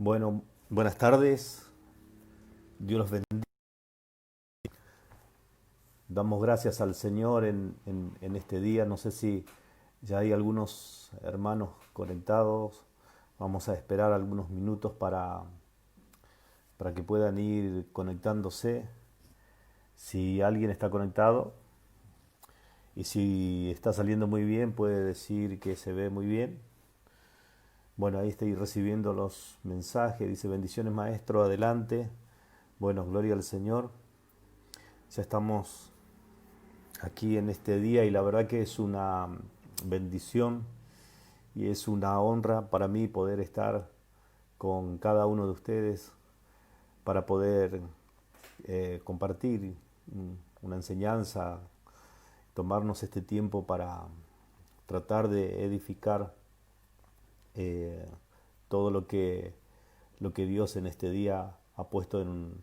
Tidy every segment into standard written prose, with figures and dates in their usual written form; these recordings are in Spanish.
Bueno, buenas tardes. Dios los bendiga. Damos gracias al Señor en este día. No sé si ya hay algunos hermanos conectados. Vamos a esperar algunos minutos para que puedan ir conectándose. Si alguien está conectado y si está saliendo muy bien, puede decir que se ve muy bien. Bueno, ahí estoy recibiendo los mensajes. Dice bendiciones maestro, adelante. Bueno, gloria al Señor. Ya estamos aquí en este día y la verdad que es una bendición y es una honra para mí poder estar con cada uno de ustedes para poder compartir una enseñanza, tomarnos este tiempo para tratar de edificar eh, todo lo que Dios en este día ha puesto en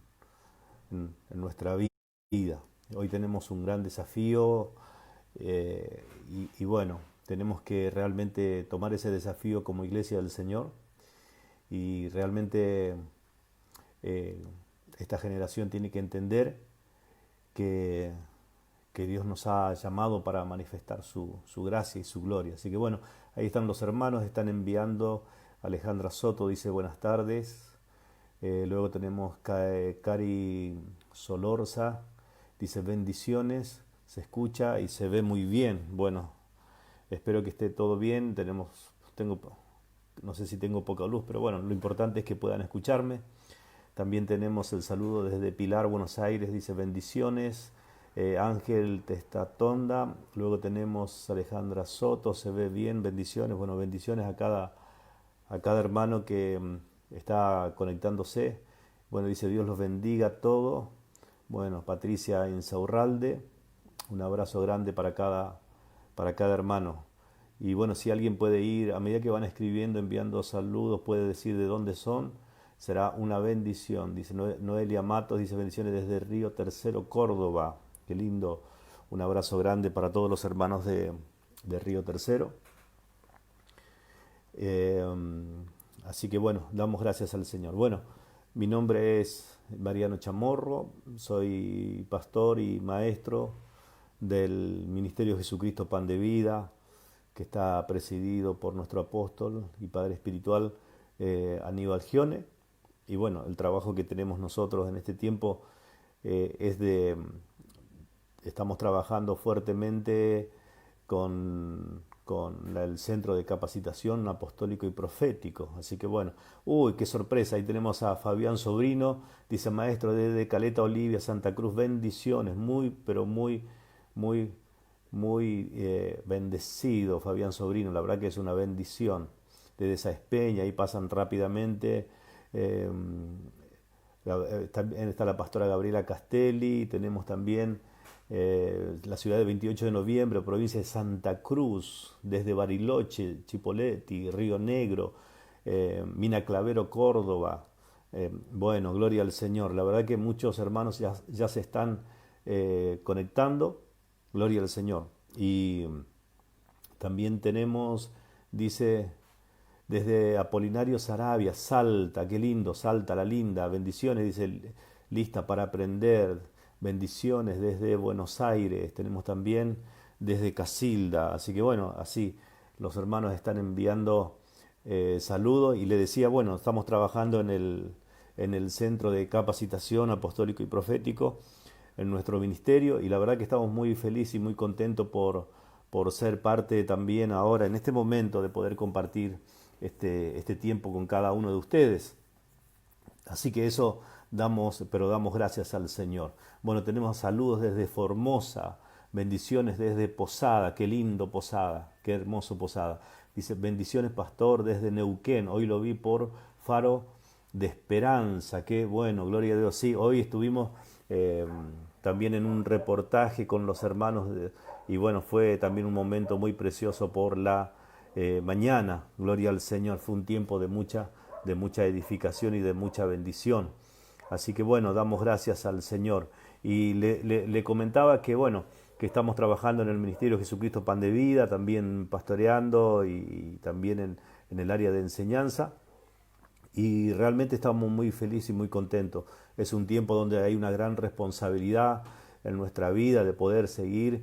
nuestra vida. Hoy tenemos un gran desafío y bueno, tenemos que realmente tomar ese desafío como iglesia del Señor y realmente eh, esta generación tiene que entender que, que Dios nos ha llamado para manifestar su gracia y su gloria. Así que bueno, ahí están los hermanos, están enviando. Alejandra Soto dice buenas tardes. Luego tenemos Cari Solorza, dice bendiciones, se escucha y se ve muy bien. Bueno, espero que esté todo bien. No sé si tengo poca luz, pero bueno, lo importante es que puedan escucharme. También tenemos el saludo desde Pilar, Buenos Aires, dice bendiciones. Ángel Testatonda, luego tenemos Alejandra Soto, se ve bien, bendiciones. Bueno, bendiciones a cada hermano que está conectándose. Bueno, dice Dios los bendiga a todos. Bueno, Patricia Insaurralde, un abrazo grande para cada hermano. Y bueno, si alguien puede ir, a medida que van escribiendo, enviando saludos, puede decir de dónde son, será una bendición. Dice Noelia Matos, dice bendiciones desde Río Tercero, Córdoba. Qué lindo. Un abrazo grande para todos los hermanos de Río Tercero. Eh, Así que bueno, damos gracias al Señor. Bueno, mi nombre es Mariano Chamorro, soy pastor y maestro del Ministerio Jesucristo Pan de Vida, que está presidido por nuestro apóstol y padre espiritual Aníbal Gione. Y bueno, el trabajo que tenemos nosotros en este tiempo es de estamos trabajando fuertemente con el Centro de Capacitación Apostólico y Profético. Así que bueno, uy, qué sorpresa, ahí tenemos a Fabián Sobrino, dice maestro desde Caleta Olivia, Santa Cruz, bendiciones, muy, pero muy, muy bendecido Fabián Sobrino, la verdad que es una bendición. Desde esa espeña, ahí pasan rápidamente. Eh, También está la pastora Gabriela Castelli, tenemos también la ciudad de 28 de noviembre, provincia de Santa Cruz, desde Bariloche, Chipoleti, Río Negro, Mina Clavero, Córdoba. Bueno, gloria al Señor. La verdad que muchos hermanos ya se están conectando. Gloria al Señor. Y también tenemos, dice, desde Apolinario Sarabia, Salta, qué lindo, Salta la linda, bendiciones, dice, lista para aprender, bendiciones desde Buenos Aires, tenemos también desde Casilda, así que bueno, así los hermanos están enviando saludos y le decía, bueno, estamos trabajando en el Centro de Capacitación Apostólico y Profético, en nuestro ministerio y la verdad que estamos muy felices y muy contentos por ser parte también ahora, en este momento, de poder compartir este tiempo con cada uno de ustedes. Así que eso damos, pero damos gracias al Señor. Bueno, tenemos saludos desde Formosa, bendiciones desde Posada, qué lindo Posada, qué hermoso Posada. Dice, bendiciones pastor desde Neuquén, hoy lo vi por Faro de Esperanza, qué bueno, gloria a Dios. Sí, hoy estuvimos eh, también en un reportaje con los hermanos y bueno, fue también un momento muy precioso por la mañana, gloria al Señor, fue un tiempo de mucha edificación y de mucha bendición. Así que bueno, damos gracias al Señor. Y le comentaba que bueno, que estamos trabajando en el Ministerio Jesucristo Pan de Vida, también pastoreando y también en el área de enseñanza. y realmente estamos muy felices y muy contentos. Es un tiempo donde hay una gran responsabilidad en nuestra vida de poder seguir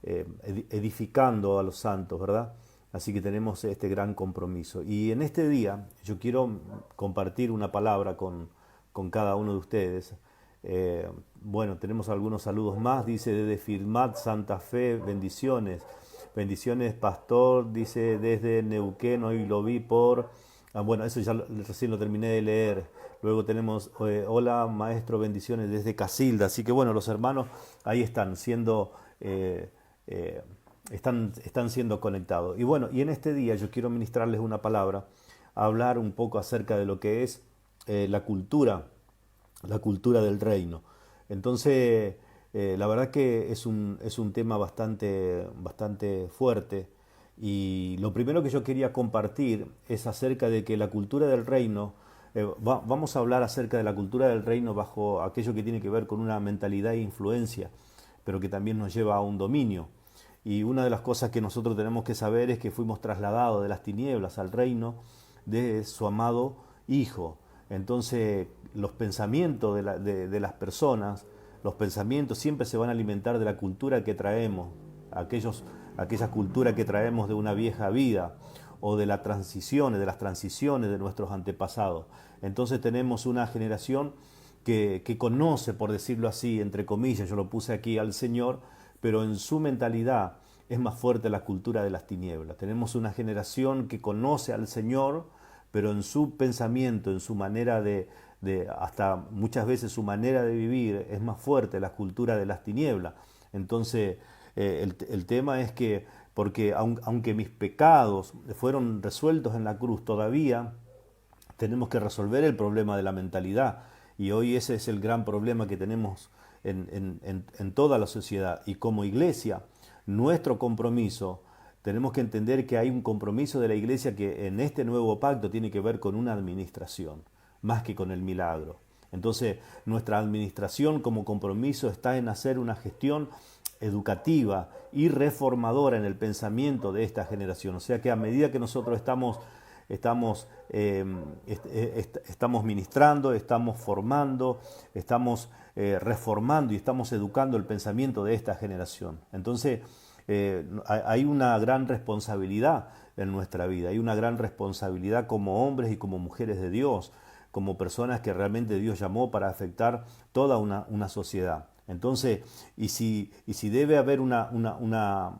edificando a los santos, ¿verdad? Así que tenemos este gran compromiso. Y en este día yo quiero compartir una palabra con cada uno de ustedes. Bueno, tenemos algunos saludos más. Dice desde Firmat, Santa Fe, bendiciones. Bendiciones, pastor. Dice desde Neuquén, hoy lo vi por... bueno, eso ya recién lo terminé de leer. Luego tenemos, hola maestro, bendiciones desde Casilda. Así que bueno, los hermanos ahí están siendo... están siendo conectados. Y bueno, y en este día yo quiero ministrarles una palabra, hablar un poco acerca de lo que es la cultura del reino. Entonces, la verdad que es un tema bastante fuerte. Y lo primero que yo quería compartir es acerca de que la cultura del reino, vamos a hablar acerca de la cultura del reino bajo aquello que tiene que ver con una mentalidad e influencia, pero que también nos lleva a un dominio. Y una de las cosas que nosotros tenemos que saber es que fuimos trasladados de las tinieblas al reino de su amado Hijo. Entonces, los pensamientos de las personas, los pensamientos siempre se van a alimentar de la cultura que traemos, aquella cultura que traemos de una vieja vida o de las transiciones de nuestros antepasados. Entonces tenemos una generación que conoce, por decirlo así, entre comillas, yo lo puse aquí al Señor, pero en su mentalidad es más fuerte la cultura de las tinieblas. Tenemos una generación que conoce al Señor, pero en su pensamiento, en su manera hasta muchas veces su manera de vivir, es más fuerte la cultura de las tinieblas. Entonces, el tema es que, porque aunque mis pecados fueron resueltos en la cruz, todavía tenemos que resolver el problema de la mentalidad. Y hoy ese es el gran problema que tenemos en toda la sociedad. Y como iglesia, nuestro compromiso, tenemos que entender que hay un compromiso de la iglesia que en este nuevo pacto tiene que ver con una administración, más que con el milagro. Entonces, nuestra administración como compromiso está en hacer una gestión educativa y reformadora en el pensamiento de esta generación. O sea que a medida que nosotros estamos ministrando, estamos formando, estamos reformando y estamos educando el pensamiento de esta generación. Entonces, hay una gran responsabilidad en nuestra vida, hay una gran responsabilidad como hombres y como mujeres de Dios, como personas que realmente Dios llamó para afectar toda una sociedad. Entonces, y si debe haber una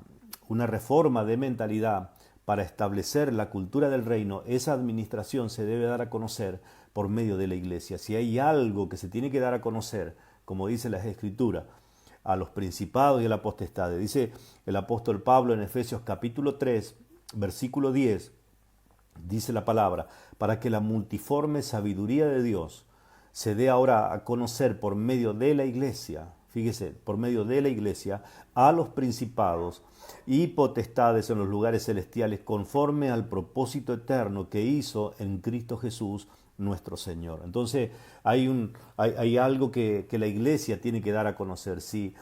reforma de mentalidad para establecer la cultura del reino, esa administración se debe dar a conocer por medio de la iglesia. Si hay algo que se tiene que dar a conocer, como dice la Escritura, a los principados y a la potestad. Dice el apóstol Pablo en Efesios capítulo 3, versículo 10, dice la palabra, para que la multiforme sabiduría de Dios se dé ahora a conocer por medio de la iglesia, fíjese, por medio de la iglesia, a los principados y potestades en los lugares celestiales, conforme al propósito eterno que hizo en Cristo Jesús nuestro Señor. Entonces hay algo que la iglesia tiene que dar a conocer. Si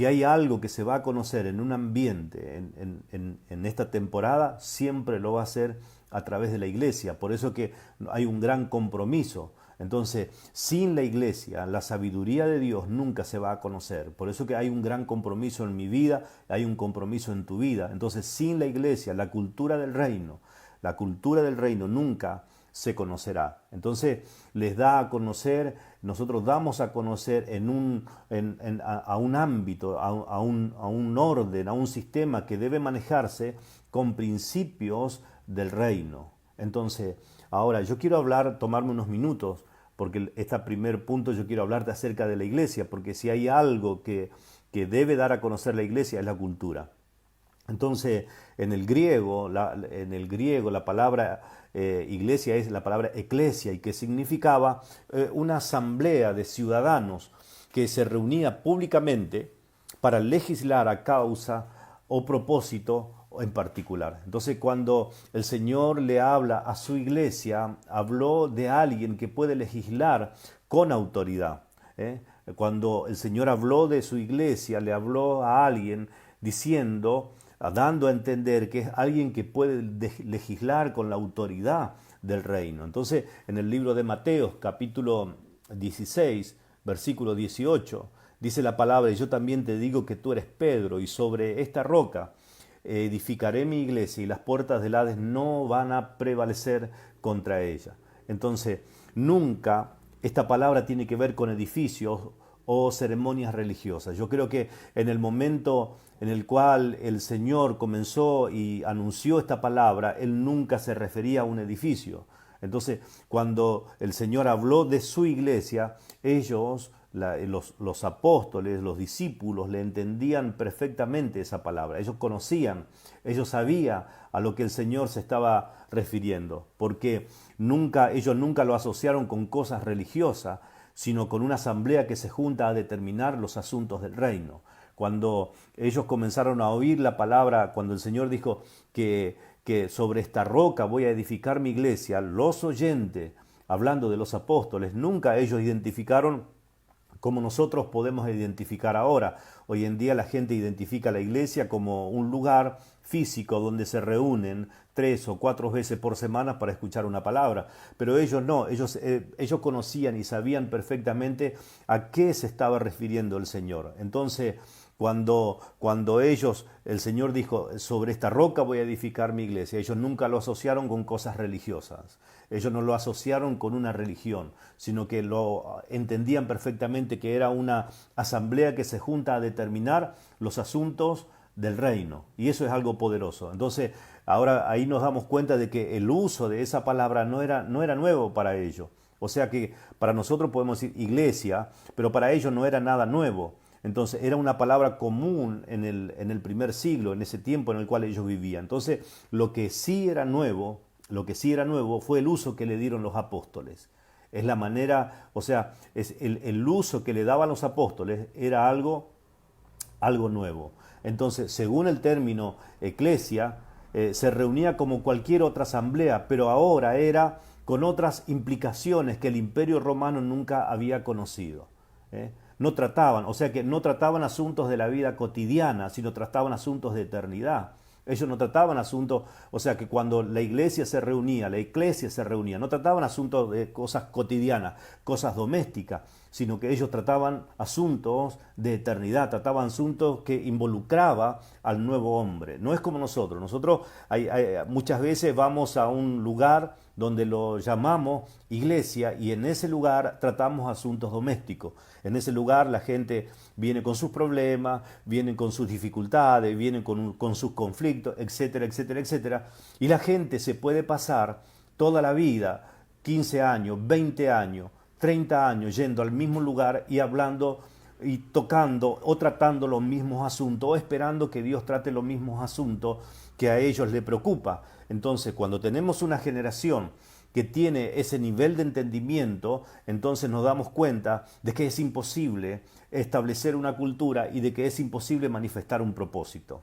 hay algo que se va a conocer en un ambiente, en esta temporada, siempre lo va a hacer a través de la iglesia. Por eso que hay un gran compromiso. Entonces, sin la iglesia, la sabiduría de Dios nunca se va a conocer. Por eso que hay un gran compromiso en mi vida, hay un compromiso en tu vida. Entonces, sin la iglesia, la cultura del reino nunca se conocerá. Entonces, les da a conocer, nosotros damos a conocer a un ámbito, a un orden, a un sistema que debe manejarse con principios del reino. Entonces, ahora yo quiero tomarme unos minutos, porque este primer punto yo quiero hablarte acerca de la iglesia, porque si hay algo que debe dar a conocer la iglesia es la cultura. Entonces, en el griego la palabra iglesia es la palabra eclesia, y que significaba una asamblea de ciudadanos que se reunía públicamente para legislar a causa o propósito en particular. Entonces, cuando el Señor le habla a su iglesia, habló de alguien que puede legislar con autoridad. Cuando el Señor habló de su iglesia, le habló a alguien dando a entender que es alguien que puede legislar con la autoridad del reino. Entonces, en el libro de Mateo, capítulo 16, versículo 18, dice la palabra: y yo también te digo que tú eres Pedro, y sobre esta roca edificaré mi iglesia, y las puertas del Hades no van a prevalecer contra ella. Entonces, nunca esta palabra tiene que ver con edificios o ceremonias religiosas. Yo creo que en el momento en el cual el Señor comenzó y anunció esta palabra, Él nunca se refería a un edificio. Entonces, cuando el Señor habló de su iglesia, ellos, los apóstoles, los discípulos, le entendían perfectamente esa palabra. Ellos conocían, ellos sabían a lo que el Señor se estaba refiriendo, porque ellos nunca lo asociaron con cosas religiosas, sino con una asamblea que se junta a determinar los asuntos del reino. Cuando ellos comenzaron a oír la palabra, cuando el Señor dijo que sobre esta roca voy a edificar mi iglesia, los oyentes, hablando de los apóstoles, nunca ellos identificaron como nosotros podemos identificar ahora. Hoy en día la gente identifica la iglesia como un lugar físico donde se reúnen 3 o 4 veces por semana para escuchar una palabra. Pero ellos no, ellos conocían y sabían perfectamente a qué se estaba refiriendo el Señor. Entonces, cuando el Señor dijo, sobre esta roca voy a edificar mi iglesia, ellos nunca lo asociaron con cosas religiosas. Ellos no lo asociaron con una religión, sino que lo entendían perfectamente que era una asamblea que se junta a determinar los asuntos del reino. Y eso es algo poderoso. Entonces, ahora ahí nos damos cuenta de que el uso de esa palabra no era nuevo para ellos. O sea que para nosotros podemos decir iglesia, pero para ellos no era nada nuevo. Entonces era una palabra común en el primer siglo, en ese tiempo en el cual ellos vivían. Entonces lo que sí era nuevo fue el uso que le dieron los apóstoles. Es la manera, o sea, es el uso que le daban los apóstoles era algo nuevo. Entonces, según el término eclesia, se reunía como cualquier otra asamblea, pero ahora era con otras implicaciones que el Imperio Romano nunca había conocido. No trataban asuntos de la vida cotidiana, sino trataban asuntos de eternidad. Ellos no trataban asuntos, o sea que cuando la eclesia se reunía, no trataban asuntos de cosas cotidianas, cosas domésticas, sino que ellos trataban asuntos de eternidad, trataban asuntos que involucraba al nuevo hombre. No es como nosotros. Nosotros muchas veces vamos a un lugar donde lo llamamos iglesia y en ese lugar tratamos asuntos domésticos. En ese lugar la gente viene con sus problemas, viene con sus dificultades, viene con sus conflictos, etcétera, etcétera, etcétera. Y la gente se puede pasar toda la vida, 15 años, 20 años, 30 años, yendo al mismo lugar y hablando y tocando o tratando los mismos asuntos o esperando que Dios trate los mismos asuntos que a ellos les preocupa. Entonces, cuando tenemos una generación que tiene ese nivel de entendimiento, entonces nos damos cuenta de que es imposible establecer una cultura y de que es imposible manifestar un propósito.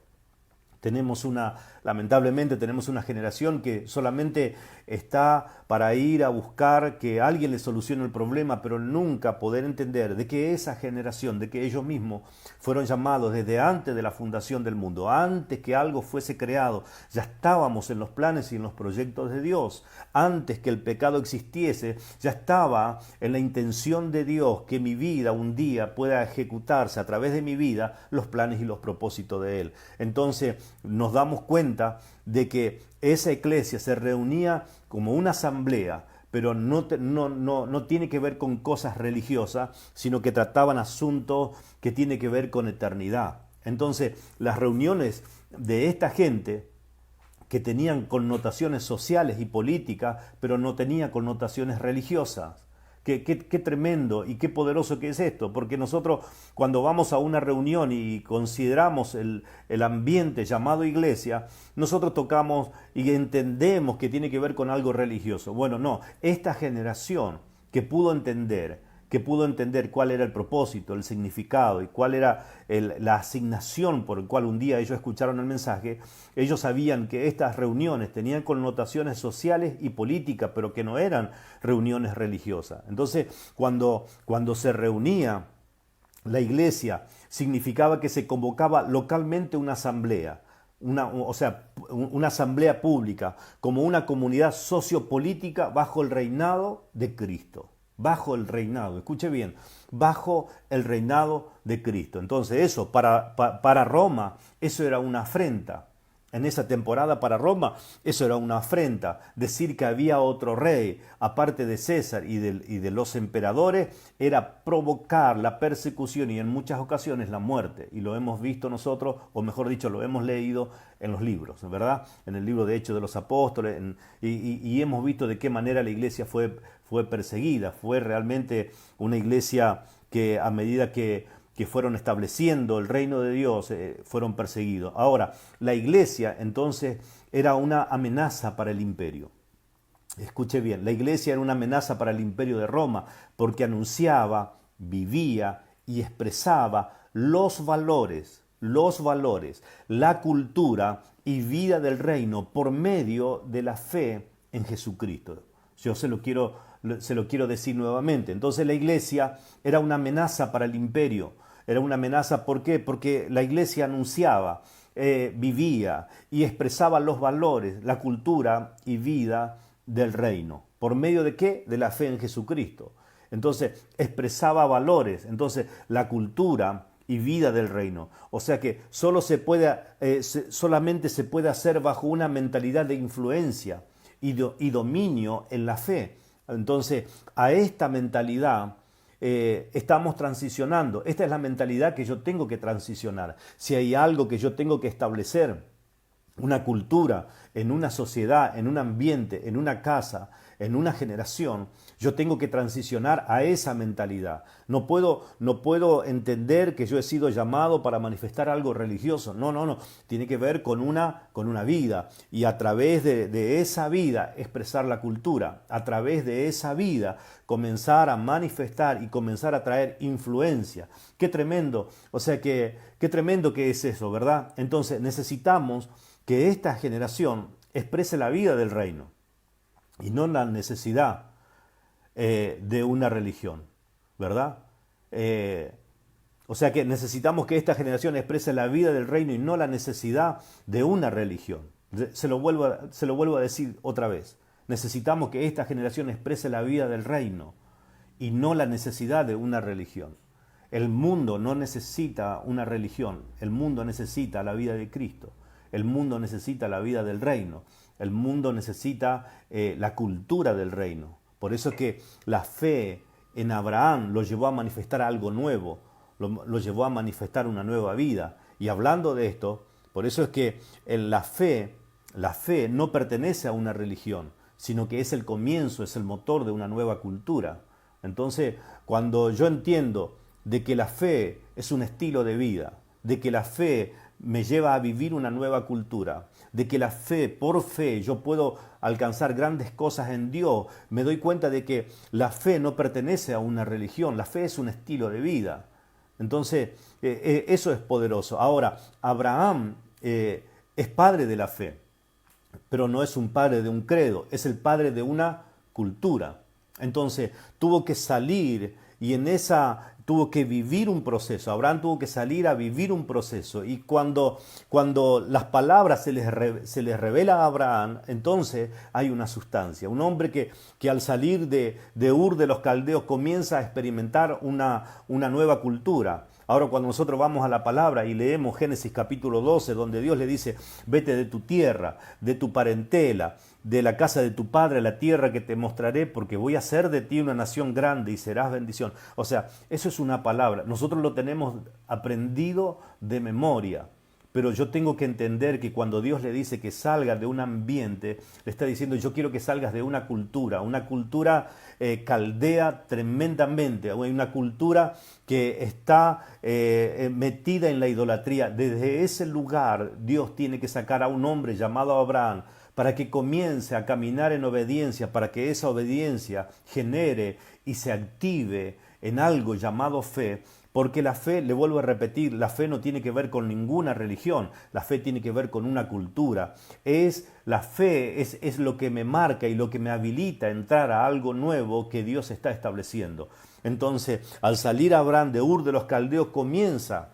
Lamentablemente tenemos una generación que solamente está para ir a buscar que alguien le solucione el problema, pero nunca poder entender de que esa generación, de que ellos mismos fueron llamados desde antes de la fundación del mundo, antes que algo fuese creado, ya estábamos en los planes y en los proyectos de Dios, antes que el pecado existiese, ya estaba en la intención de Dios que mi vida un día pueda ejecutarse a través de mi vida los planes y los propósitos de Él. Entonces, nos damos cuenta de que esa eclesia se reunía como una asamblea, pero no tiene que ver con cosas religiosas, sino que trataban asuntos que tienen que ver con eternidad. Entonces, las reuniones de esta gente que tenían connotaciones sociales y políticas, pero no tenían connotaciones religiosas. Qué tremendo y qué poderoso que es esto, porque nosotros cuando vamos a una reunión y consideramos el ambiente llamado iglesia, nosotros tocamos y entendemos que tiene que ver con algo religioso. Bueno, no, esta generación que pudo entender cuál era el propósito, el significado y cuál era la asignación por el cual un día ellos escucharon el mensaje, ellos sabían que estas reuniones tenían connotaciones sociales y políticas, pero que no eran reuniones religiosas. Entonces, cuando se reunía la iglesia, significaba que se convocaba localmente una asamblea. una asamblea pública, como una comunidad sociopolítica bajo el reinado de Cristo. Bajo el reinado, escuche bien, bajo el reinado de Cristo. Entonces eso, para Roma, eso era una afrenta. En esa temporada para Roma, eso era una afrenta. Decir que había otro rey, aparte de César y de los emperadores, era provocar la persecución y en muchas ocasiones la muerte. Y lo hemos visto nosotros, o mejor dicho, lo hemos leído en los libros, ¿verdad? En el libro de Hechos de los Apóstoles, y hemos visto de qué manera la iglesia fue perseguida. Fue realmente una iglesia que a medida que fueron estableciendo el reino de Dios, fueron perseguidos. Ahora, la iglesia entonces era una amenaza para el imperio. Escuche bien, la iglesia era una amenaza para el imperio de Roma porque anunciaba, vivía y expresaba los valores, la cultura y vida del reino por medio de la fe en Jesucristo. Yo se lo quiero decir nuevamente. Entonces la iglesia era una amenaza para el imperio. Era una amenaza, ¿por qué? Porque la iglesia anunciaba, vivía y expresaba los valores, la cultura y vida del reino. ¿Por medio de qué? De la fe en Jesucristo. Entonces expresaba valores, entonces la cultura y vida del reino. O sea que solamente se puede hacer bajo una mentalidad de influencia y dominio en la fe. Entonces, a esta mentalidad estamos transicionando. Esta es la mentalidad que yo tengo que transicionar. Si hay algo que yo tengo que establecer, una cultura, en una sociedad, en un ambiente, en una casa, en una generación, yo tengo que transicionar a esa mentalidad. No puedo entender que yo he sido llamado para manifestar algo religioso. No. Tiene que ver con una vida. Y a través de esa vida expresar la cultura. A través de esa vida comenzar a manifestar y comenzar a traer influencia. Qué tremendo. O sea, qué tremendo que es eso, ¿verdad? Entonces necesitamos que esta generación exprese la vida del reino y no la necesidad de una religión, ¿verdad? O sea que necesitamos que esta generación exprese la vida del reino y no la necesidad de una religión. Se lo vuelvo a decir otra vez. Necesitamos que esta generación exprese la vida del reino y no la necesidad de una religión. El mundo no necesita una religión, el mundo necesita la vida de Cristo. El mundo necesita la vida del reino. El mundo necesita la cultura del reino. Por eso es que la fe en Abraham lo llevó a manifestar algo nuevo, lo llevó a manifestar una nueva vida. Y hablando de esto, por eso es que la fe no pertenece a una religión, sino que es el comienzo, es el motor de una nueva cultura. Entonces, cuando yo entiendo de que la fe es un estilo de vida, de que la fe me lleva a vivir una nueva cultura, de que la fe, por fe, yo puedo alcanzar grandes cosas en Dios, me doy cuenta de que la fe no pertenece a una religión, la fe es un estilo de vida. Entonces, eso es poderoso. Ahora, Abraham es padre de la fe, pero no es un padre de un credo, es el padre de una cultura. Entonces, tuvo que salir y tuvo que vivir un proceso. Abraham tuvo que salir a vivir un proceso. Y cuando las palabras se les revela a Abraham, entonces hay una sustancia. Un hombre que al salir de Ur de los Caldeos comienza a experimentar una nueva cultura. Ahora cuando nosotros vamos a la palabra y leemos Génesis capítulo 12, donde Dios le dice, vete de tu tierra, de tu parentela, de la casa de tu padre, a la tierra que te mostraré, porque voy a hacer de ti una nación grande y serás bendición. O sea, eso es una palabra. Nosotros lo tenemos aprendido de memoria. Pero yo tengo que entender que cuando Dios le dice que salga de un ambiente, le está diciendo yo quiero que salgas de una cultura caldea tremendamente, una cultura que está metida en la idolatría. Desde ese lugar Dios tiene que sacar a un hombre llamado Abraham para que comience a caminar en obediencia, para que esa obediencia genere y se active en algo llamado fe. Porque la fe, le vuelvo a repetir, la fe no tiene que ver con ninguna religión, la fe tiene que ver con una cultura. La fe es lo que me marca y lo que me habilita a entrar a algo nuevo que Dios está estableciendo. Entonces, al salir Abraham de Ur de los Caldeos, comienza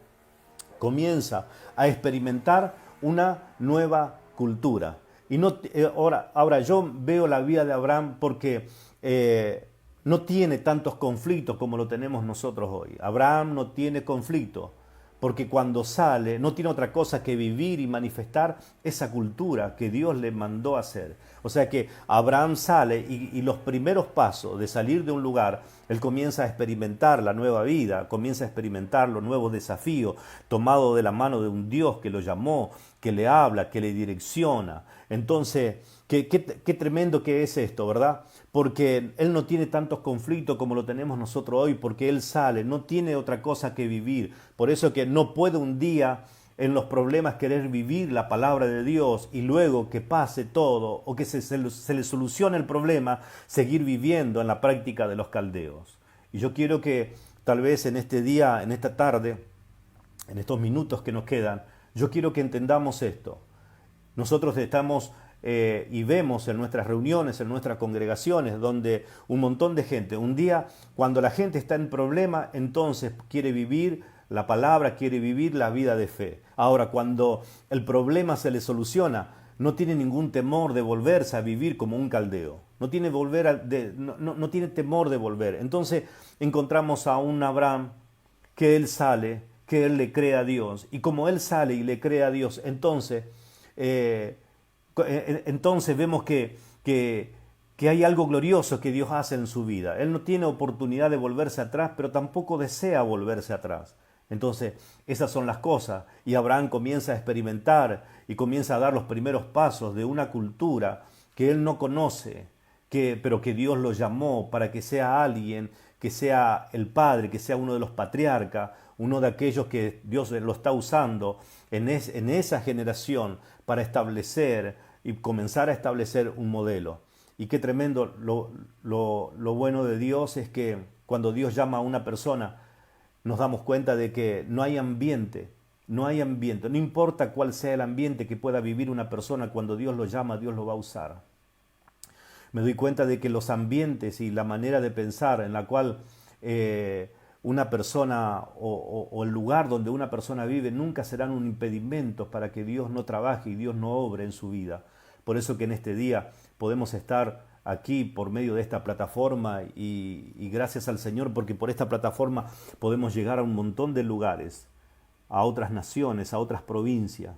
a experimentar una nueva cultura. Y no, ahora yo veo la vida de Abraham porque no tiene tantos conflictos como lo tenemos nosotros hoy. Abraham no tiene conflicto porque cuando sale no tiene otra cosa que vivir y manifestar esa cultura que Dios le mandó a hacer. O sea que Abraham sale y los primeros pasos de salir de un lugar, él comienza a experimentar la nueva vida, comienza a experimentar los nuevos desafíos, tomado de la mano de un Dios que lo llamó, que le habla, que le direcciona. Entonces, qué tremendo que es esto, ¿verdad? Porque él no tiene tantos conflictos como lo tenemos nosotros hoy, porque él sale, no tiene otra cosa que vivir. Por eso que no puede un día en los problemas querer vivir la palabra de Dios y luego que pase todo o que se le solucione el problema, seguir viviendo en la práctica de los caldeos. Y yo quiero que tal vez en este día, en esta tarde, en estos minutos que nos quedan, yo quiero que entendamos esto. Nosotros estamos y vemos en nuestras reuniones, en nuestras congregaciones, donde un montón de gente, un día cuando la gente está en problema, entonces quiere vivir la palabra, quiere vivir la vida de fe. Ahora, cuando el problema se le soluciona, no tiene ningún temor de volverse a vivir como un caldeo. No tiene, no tiene temor de volver. Entonces encontramos a un Abraham que él sale, que él le cree a Dios. Y como él sale y le cree a Dios, entonces vemos que hay algo glorioso que Dios hace en su vida. Él no tiene oportunidad de volverse atrás, pero tampoco desea volverse atrás. Entonces, esas son las cosas. Y Abraham comienza a experimentar y comienza a dar los primeros pasos de una cultura que él no conoce, pero que Dios lo llamó para que sea alguien, que sea el padre, que sea uno de los patriarcas, uno de aquellos que Dios lo está usando en esa generación para establecer y comenzar a establecer un modelo. Y qué tremendo, lo bueno de Dios es que cuando Dios llama a una persona, nos damos cuenta de que no hay ambiente, no importa cuál sea el ambiente que pueda vivir una persona, cuando Dios lo llama, Dios lo va a usar. Me doy cuenta de que los ambientes y la manera de pensar en la cual una persona o el lugar donde una persona vive nunca serán un impedimento para que Dios no trabaje y Dios no obre en su vida. Por eso que en este día podemos estar aquí por medio de esta plataforma y gracias al Señor porque por esta plataforma podemos llegar a un montón de lugares, a otras naciones, a otras provincias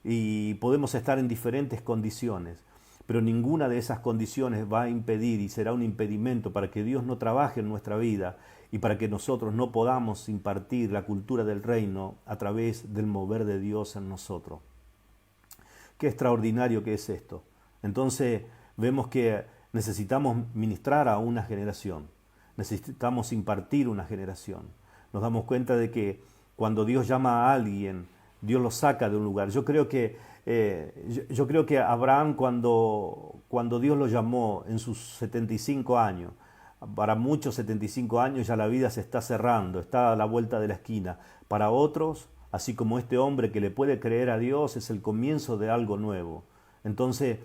y podemos estar en diferentes condiciones, pero ninguna de esas condiciones va a impedir y será un impedimento para que Dios no trabaje en nuestra vida y para que nosotros no podamos impartir la cultura del reino a través del mover de Dios en nosotros. Qué extraordinario que es esto. Entonces vemos que necesitamos ministrar a una generación, necesitamos impartir una generación. Nos damos cuenta de que cuando Dios llama a alguien, Dios lo saca de un lugar. Yo creo que Abraham cuando Dios lo llamó en sus 75 años, para muchos 75 años ya la vida se está cerrando, está a la vuelta de la esquina. Para otros, así como este hombre que le puede creer a Dios, es el comienzo de algo nuevo. Entonces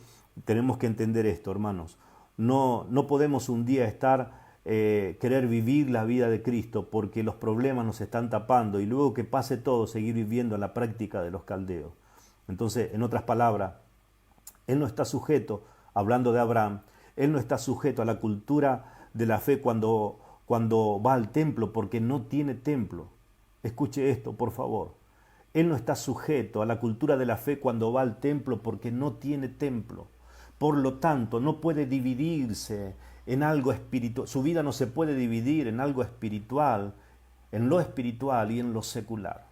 tenemos que entender esto, hermanos. No podemos un día querer vivir la vida de Cristo porque los problemas nos están tapando y luego que pase todo seguir viviendo en la práctica de los caldeos. Entonces, en otras palabras, él no está sujeto, hablando de Abraham, él no está sujeto a la cultura de la fe cuando va al templo porque no tiene templo. Escuche esto, por favor. Él no está sujeto a la cultura de la fe cuando va al templo porque no tiene templo. Por lo tanto, no puede dividirse en algo espiritual. Su vida no se puede dividir en algo espiritual, en lo espiritual y en lo secular.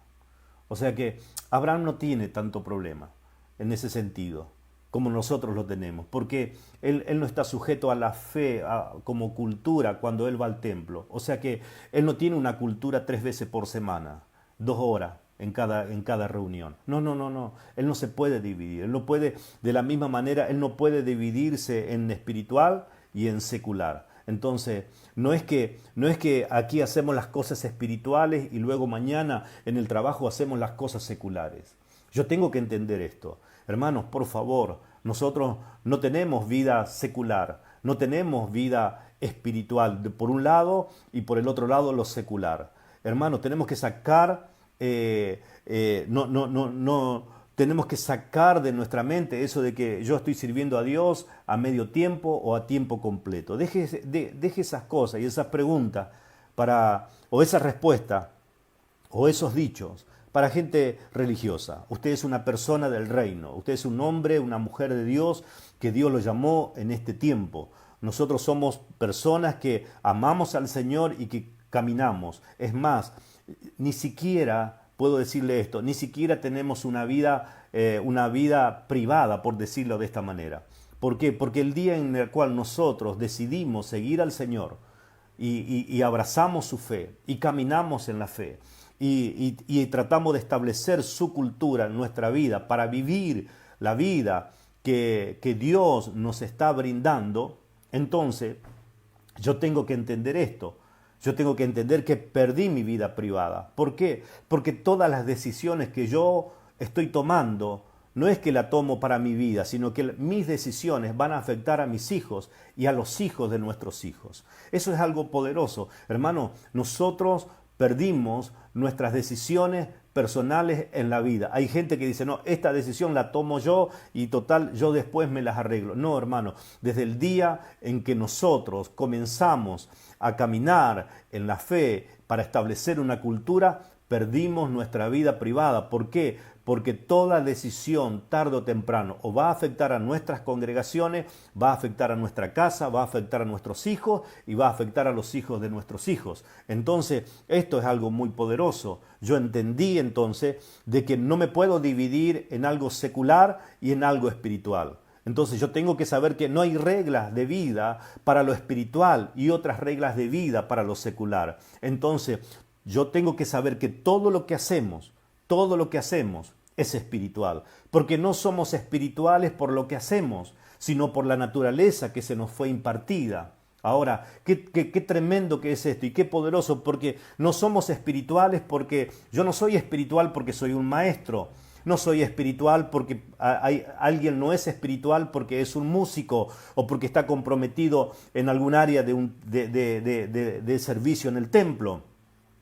O sea que Abraham no tiene tanto problema en ese sentido como nosotros lo tenemos, porque él no está sujeto a la fe como cultura cuando él va al templo. O sea que él no tiene una cultura 3 veces por semana, 2 horas en cada reunión. No. Él no se puede dividir. Él no puede, de la misma manera, él no puede dividirse en espiritual y en secular. Entonces, no es que aquí hacemos las cosas espirituales y luego mañana en el trabajo hacemos las cosas seculares. Yo tengo que entender esto. Hermanos, por favor, nosotros no tenemos vida secular, no tenemos vida espiritual, por un lado y por el otro lado lo secular. Hermanos, tenemos que sacar, Tenemos que sacar de nuestra mente eso de que yo estoy sirviendo a Dios a medio tiempo o a tiempo completo. Deje esas cosas y esas preguntas o esa respuesta o esos dichos para gente religiosa. Usted es una persona del reino, usted es un hombre, una mujer de Dios que Dios lo llamó en este tiempo. Nosotros somos personas que amamos al Señor y que caminamos. Es más, ni siquiera, puedo decirle esto, ni siquiera tenemos una vida privada, por decirlo de esta manera. ¿Por qué? Porque el día en el cual nosotros decidimos seguir al Señor y abrazamos su fe y caminamos en la fe y tratamos de establecer su cultura en nuestra vida para vivir la vida que Dios nos está brindando, entonces yo tengo que entender esto. Yo tengo que entender que perdí mi vida privada. ¿Por qué? Porque todas las decisiones que yo estoy tomando no es que la tomo para mi vida, sino que mis decisiones van a afectar a mis hijos y a los hijos de nuestros hijos. Eso es algo poderoso. Hermano, nosotros perdimos nuestras decisiones personales en la vida. Hay gente que dice, no, esta decisión la tomo yo y total, yo después me las arreglo. No, hermano, desde el día en que nosotros comenzamos a caminar en la fe para establecer una cultura, perdimos nuestra vida privada. ¿Por qué? Porque toda decisión, tarde o temprano, o va a afectar a nuestras congregaciones, va a afectar a nuestra casa, va a afectar a nuestros hijos y va a afectar a los hijos de nuestros hijos. Entonces, esto es algo muy poderoso. Yo entendí entonces de que no me puedo dividir en algo secular y en algo espiritual. Entonces yo tengo que saber que no hay reglas de vida para lo espiritual y otras reglas de vida para lo secular. Entonces yo tengo que saber que todo lo que hacemos es espiritual, porque no somos espirituales por lo que hacemos, sino por la naturaleza que se nos fue impartida. Ahora, qué tremendo que es esto y qué poderoso, porque no somos espirituales porque yo no soy espiritual porque soy un maestro. No soy espiritual porque alguien no es espiritual porque es un músico o porque está comprometido en algún área de servicio en el templo,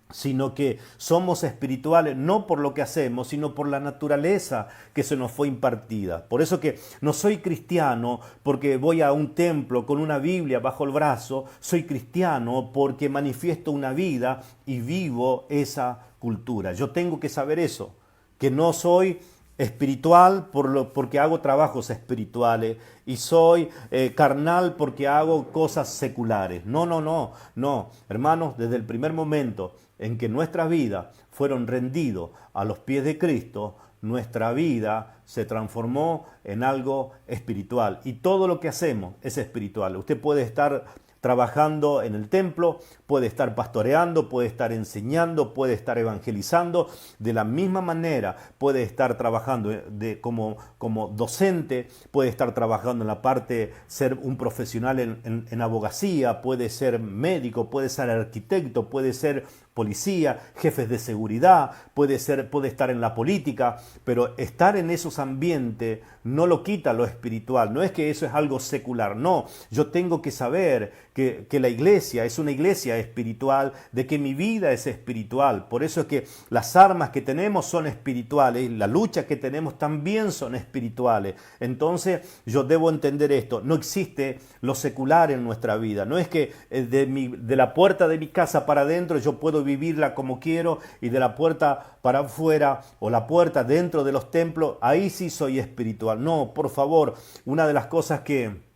sino que somos espirituales no por lo que hacemos, sino por la naturaleza que se nos fue impartida. Por eso que no soy cristiano porque voy a un templo con una Biblia bajo el brazo, soy cristiano porque manifiesto una vida y vivo esa cultura. Yo tengo que saber eso, que no soy espiritual porque hago trabajos espirituales y soy carnal porque hago cosas seculares. No, hermanos, desde el primer momento en que nuestras vidas fueron rendidos a los pies de Cristo, nuestra vida se transformó en algo espiritual y todo lo que hacemos es espiritual. Usted puede estar trabajando en el templo, puede estar pastoreando, puede estar enseñando, puede estar evangelizando. De la misma manera puede estar trabajando como docente, puede estar trabajando en la parte, ser un profesional en abogacía, puede ser médico, puede ser arquitecto, puede ser policía, jefes de seguridad, puede estar en la política, pero estar en esos ambientes no lo quita lo espiritual. No es que eso es algo secular, no. Yo tengo que saber que la iglesia es una iglesia espiritual, de que mi vida es espiritual. Por eso es que las armas que tenemos son espirituales, la lucha que tenemos también son espirituales. Entonces yo debo entender esto. No existe lo secular en nuestra vida. No es que de la puerta de mi casa para adentro yo puedo vivirla como quiero y de la puerta para afuera o la puerta dentro de los templos, ahí sí soy espiritual. No, por favor, una de las cosas que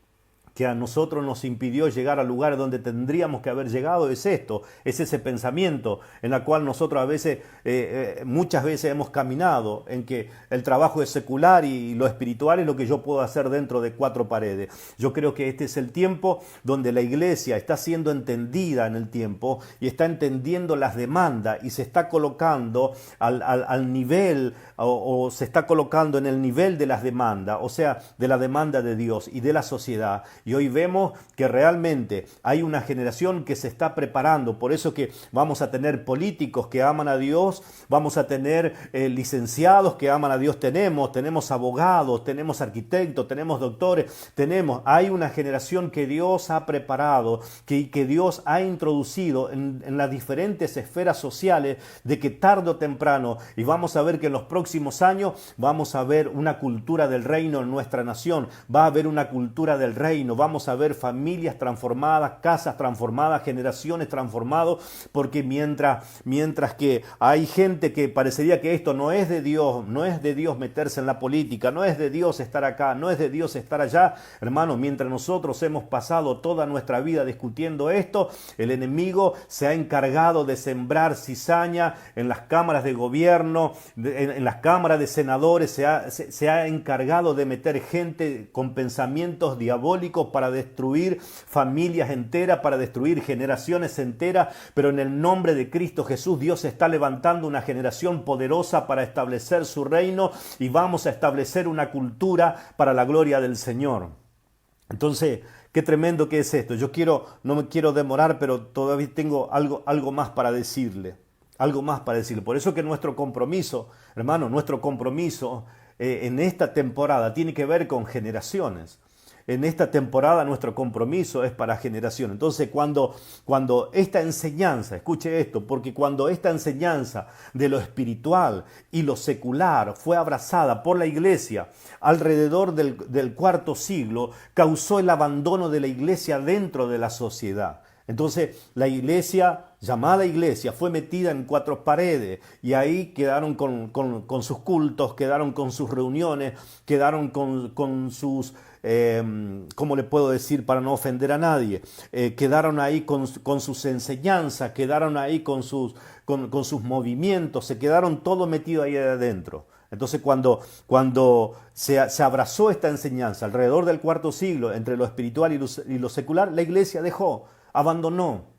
a nosotros nos impidió llegar al lugar donde tendríamos que haber llegado es esto, es ese pensamiento en el cual nosotros a veces, muchas veces hemos caminado, en que el trabajo es secular y lo espiritual es lo que yo puedo hacer dentro de cuatro paredes. Yo creo que este es el tiempo donde la iglesia está siendo entendida en el tiempo y está entendiendo las demandas y se está colocando al nivel o se está colocando en el nivel de las demandas, o sea, de la demanda de Dios y de la sociedad. Y hoy vemos que realmente hay una generación que se está preparando. Por eso que vamos a tener políticos que aman a Dios, vamos a tener licenciados que aman a Dios, tenemos abogados, tenemos arquitectos, tenemos doctores, hay una generación que Dios ha preparado, que Dios ha introducido en las diferentes esferas sociales, de que tarde o temprano, y vamos a ver que en los próximos años vamos a ver una cultura del reino en nuestra nación, va a haber una cultura del reino, vamos a ver familias transformadas, casas transformadas, generaciones transformadas, porque mientras que hay gente que parecería que esto no es de Dios meterse en la política, no es de Dios estar acá, no es de Dios estar allá, hermano, mientras nosotros hemos pasado toda nuestra vida discutiendo esto, el enemigo se ha encargado de sembrar cizaña en las cámaras de gobierno, en las cámaras de senadores, se ha encargado de meter gente con pensamientos diabólicos para destruir familias enteras, para destruir generaciones enteras, pero en el nombre de Cristo Jesús, Dios está levantando una generación poderosa para establecer su reino, y vamos a establecer una cultura para la gloria del Señor. Entonces, qué tremendo que es esto. No me quiero demorar, pero todavía tengo algo más para decirle. Algo más para decirle. Por eso que nuestro compromiso, hermano, en esta temporada tiene que ver con generaciones. En esta temporada nuestro compromiso es para generación. Entonces cuando esta enseñanza, escuche esto, porque cuando esta enseñanza de lo espiritual y lo secular fue abrazada por la iglesia alrededor del cuarto siglo, causó el abandono de la iglesia dentro de la sociedad. Entonces la iglesia, llamada iglesia, fue metida en cuatro paredes, y ahí quedaron con sus cultos, quedaron con sus reuniones, quedaron con sus, ¿cómo le puedo decir para no ofender a nadie? Quedaron ahí con sus enseñanzas, quedaron ahí con sus movimientos, se quedaron todo metido ahí adentro. Entonces cuando se abrazó esta enseñanza alrededor del cuarto siglo, entre lo espiritual y lo secular, la iglesia abandonó.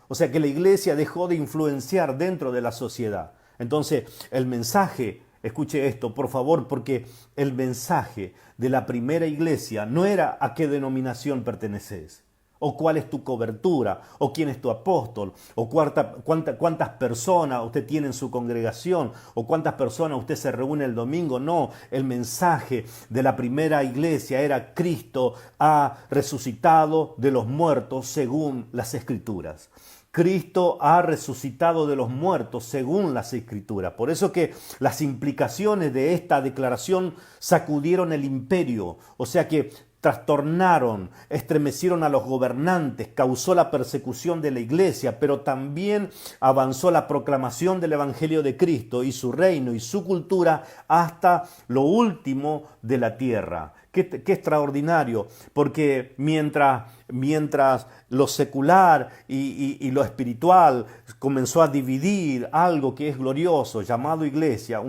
O sea que la iglesia dejó de influenciar dentro de la sociedad. Entonces el mensaje, escuche esto por favor, porque el mensaje de la primera iglesia no era a qué denominación perteneces, o cuál es tu cobertura, o quién es tu apóstol, o cuántas personas usted tiene en su congregación, o cuántas personas usted se reúne el domingo. No, el mensaje de la primera iglesia era: Cristo ha resucitado de los muertos según las Escrituras. Cristo ha resucitado de los muertos según las Escrituras. Por eso que las implicaciones de esta declaración sacudieron el imperio, o sea que trastornaron, estremecieron a los gobernantes, causó la persecución de la iglesia, pero también avanzó la proclamación del Evangelio de Cristo y su reino y su cultura hasta lo último de la tierra. Qué extraordinario, porque mientras lo secular y lo espiritual comenzó a dividir algo que es glorioso, llamado iglesia,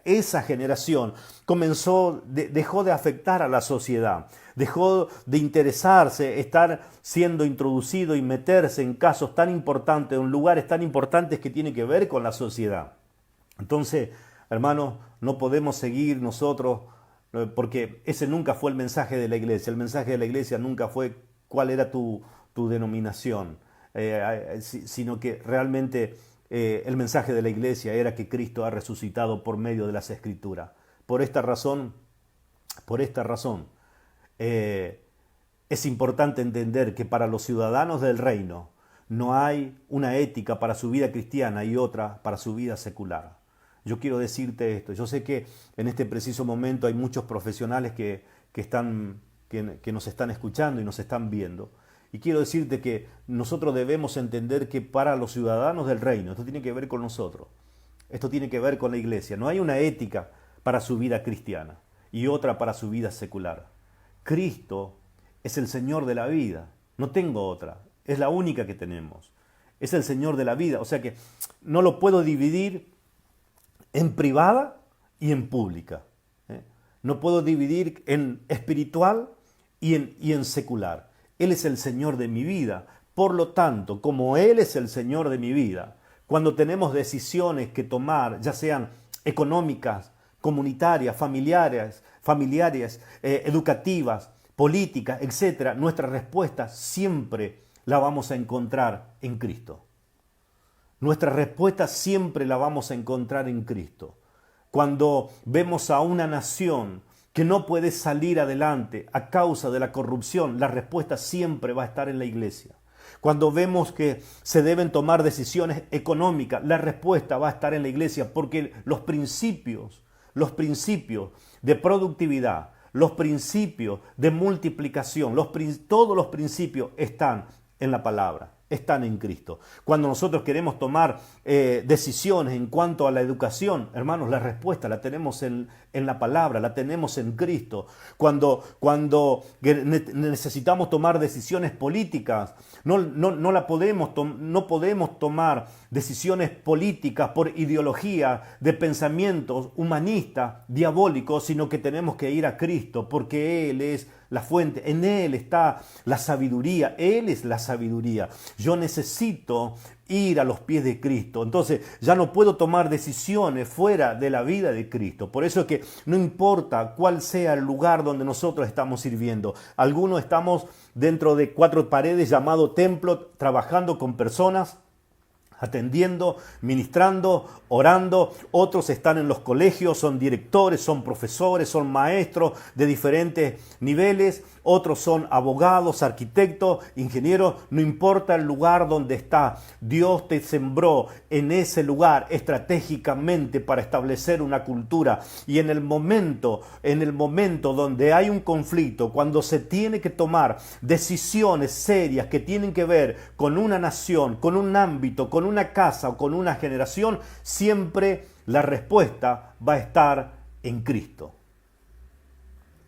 esa generación dejó de afectar a la sociedad, dejó de interesarse, estar siendo introducido y meterse en casos tan importantes, en lugares tan importantes que tienen que ver con la sociedad. Entonces, hermanos, no podemos seguir nosotros, porque ese nunca fue el mensaje de la iglesia. El mensaje de la iglesia nunca fue cuál era tu denominación, sino que realmente el mensaje de la iglesia era que Cristo ha resucitado por medio de las Escrituras. Por esta razón, es importante entender que para los ciudadanos del reino no hay una ética para su vida cristiana y otra para su vida secular. Yo quiero decirte esto. Yo sé que en este preciso momento hay muchos profesionales que nos están escuchando y nos están viendo. Y quiero decirte que nosotros debemos entender que para los ciudadanos del reino, esto tiene que ver con nosotros, esto tiene que ver con la iglesia. No hay una ética para su vida cristiana y otra para su vida secular. Cristo es el Señor de la vida. No tengo otra. Es la única que tenemos. Es el Señor de la vida. O sea que no lo puedo dividir en privada y en pública. No puedo dividir en espiritual y en secular. Él es el Señor de mi vida. Por lo tanto, como Él es el Señor de mi vida, cuando tenemos decisiones que tomar, ya sean económicas, comunitarias, familiares, educativas, política, etcétera, nuestra respuesta siempre la vamos a encontrar en Cristo. Nuestra respuesta siempre la vamos a encontrar en Cristo. Cuando vemos a una nación que no puede salir adelante a causa de la corrupción, la respuesta siempre va a estar en la iglesia. Cuando vemos que se deben tomar decisiones económicas, la respuesta va a estar en la iglesia, porque los principios de productividad, los principios de multiplicación, todos los principios están en la palabra, están en Cristo. Cuando nosotros queremos tomar decisiones en cuanto a la educación, hermanos, la respuesta la tenemos en la palabra, la tenemos en Cristo. Cuando necesitamos tomar decisiones políticas, no podemos tomar decisiones políticas por ideología de pensamientos humanistas, diabólicos, sino que tenemos que ir a Cristo, porque Él es la fuente, en Él está la sabiduría, Él es la sabiduría. Yo necesito ir a los pies de Cristo. Entonces ya no puedo tomar decisiones fuera de la vida de Cristo. Por eso es que no importa cuál sea el lugar donde nosotros estamos sirviendo. Algunos estamos dentro de 4 paredes llamado templo, trabajando con personas, atendiendo, ministrando, orando. Otros están en los colegios, son directores, son profesores, son maestros de diferentes niveles. Otros son abogados, arquitectos, ingenieros. No importa el lugar donde está, Dios te sembró en ese lugar estratégicamente para establecer una cultura. Y en el momento donde hay un conflicto, cuando se tiene que tomar decisiones serias que tienen que ver con una nación, con un ámbito, con una casa o con una generación, siempre la respuesta va a estar en Cristo.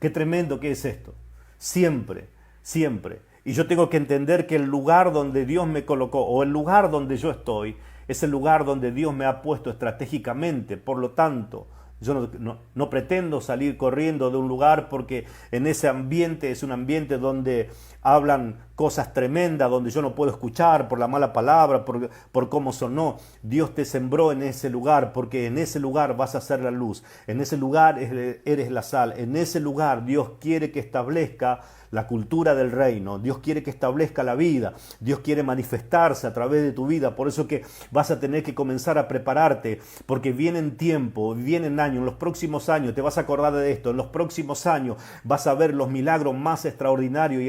Qué tremendo que es esto. Siempre, siempre. Y yo tengo que entender que el lugar donde Dios me colocó, o el lugar donde yo estoy, es el lugar donde Dios me ha puesto estratégicamente. Por lo tanto, yo no pretendo salir corriendo de un lugar, porque en ese ambiente es un ambiente donde hablan cosas tremendas, donde yo no puedo escuchar por la mala palabra, por cómo sonó. Dios te sembró en ese lugar, porque en ese lugar vas a ser la luz, en ese lugar eres la sal, en ese lugar Dios quiere que establezca la cultura del reino, Dios quiere que establezca la vida, Dios quiere manifestarse a través de tu vida. Por eso que vas a tener que comenzar a prepararte, porque vienen tiempos, vienen años, en los próximos años te vas a acordar de esto, en los próximos años vas a ver los milagros más extraordinarios y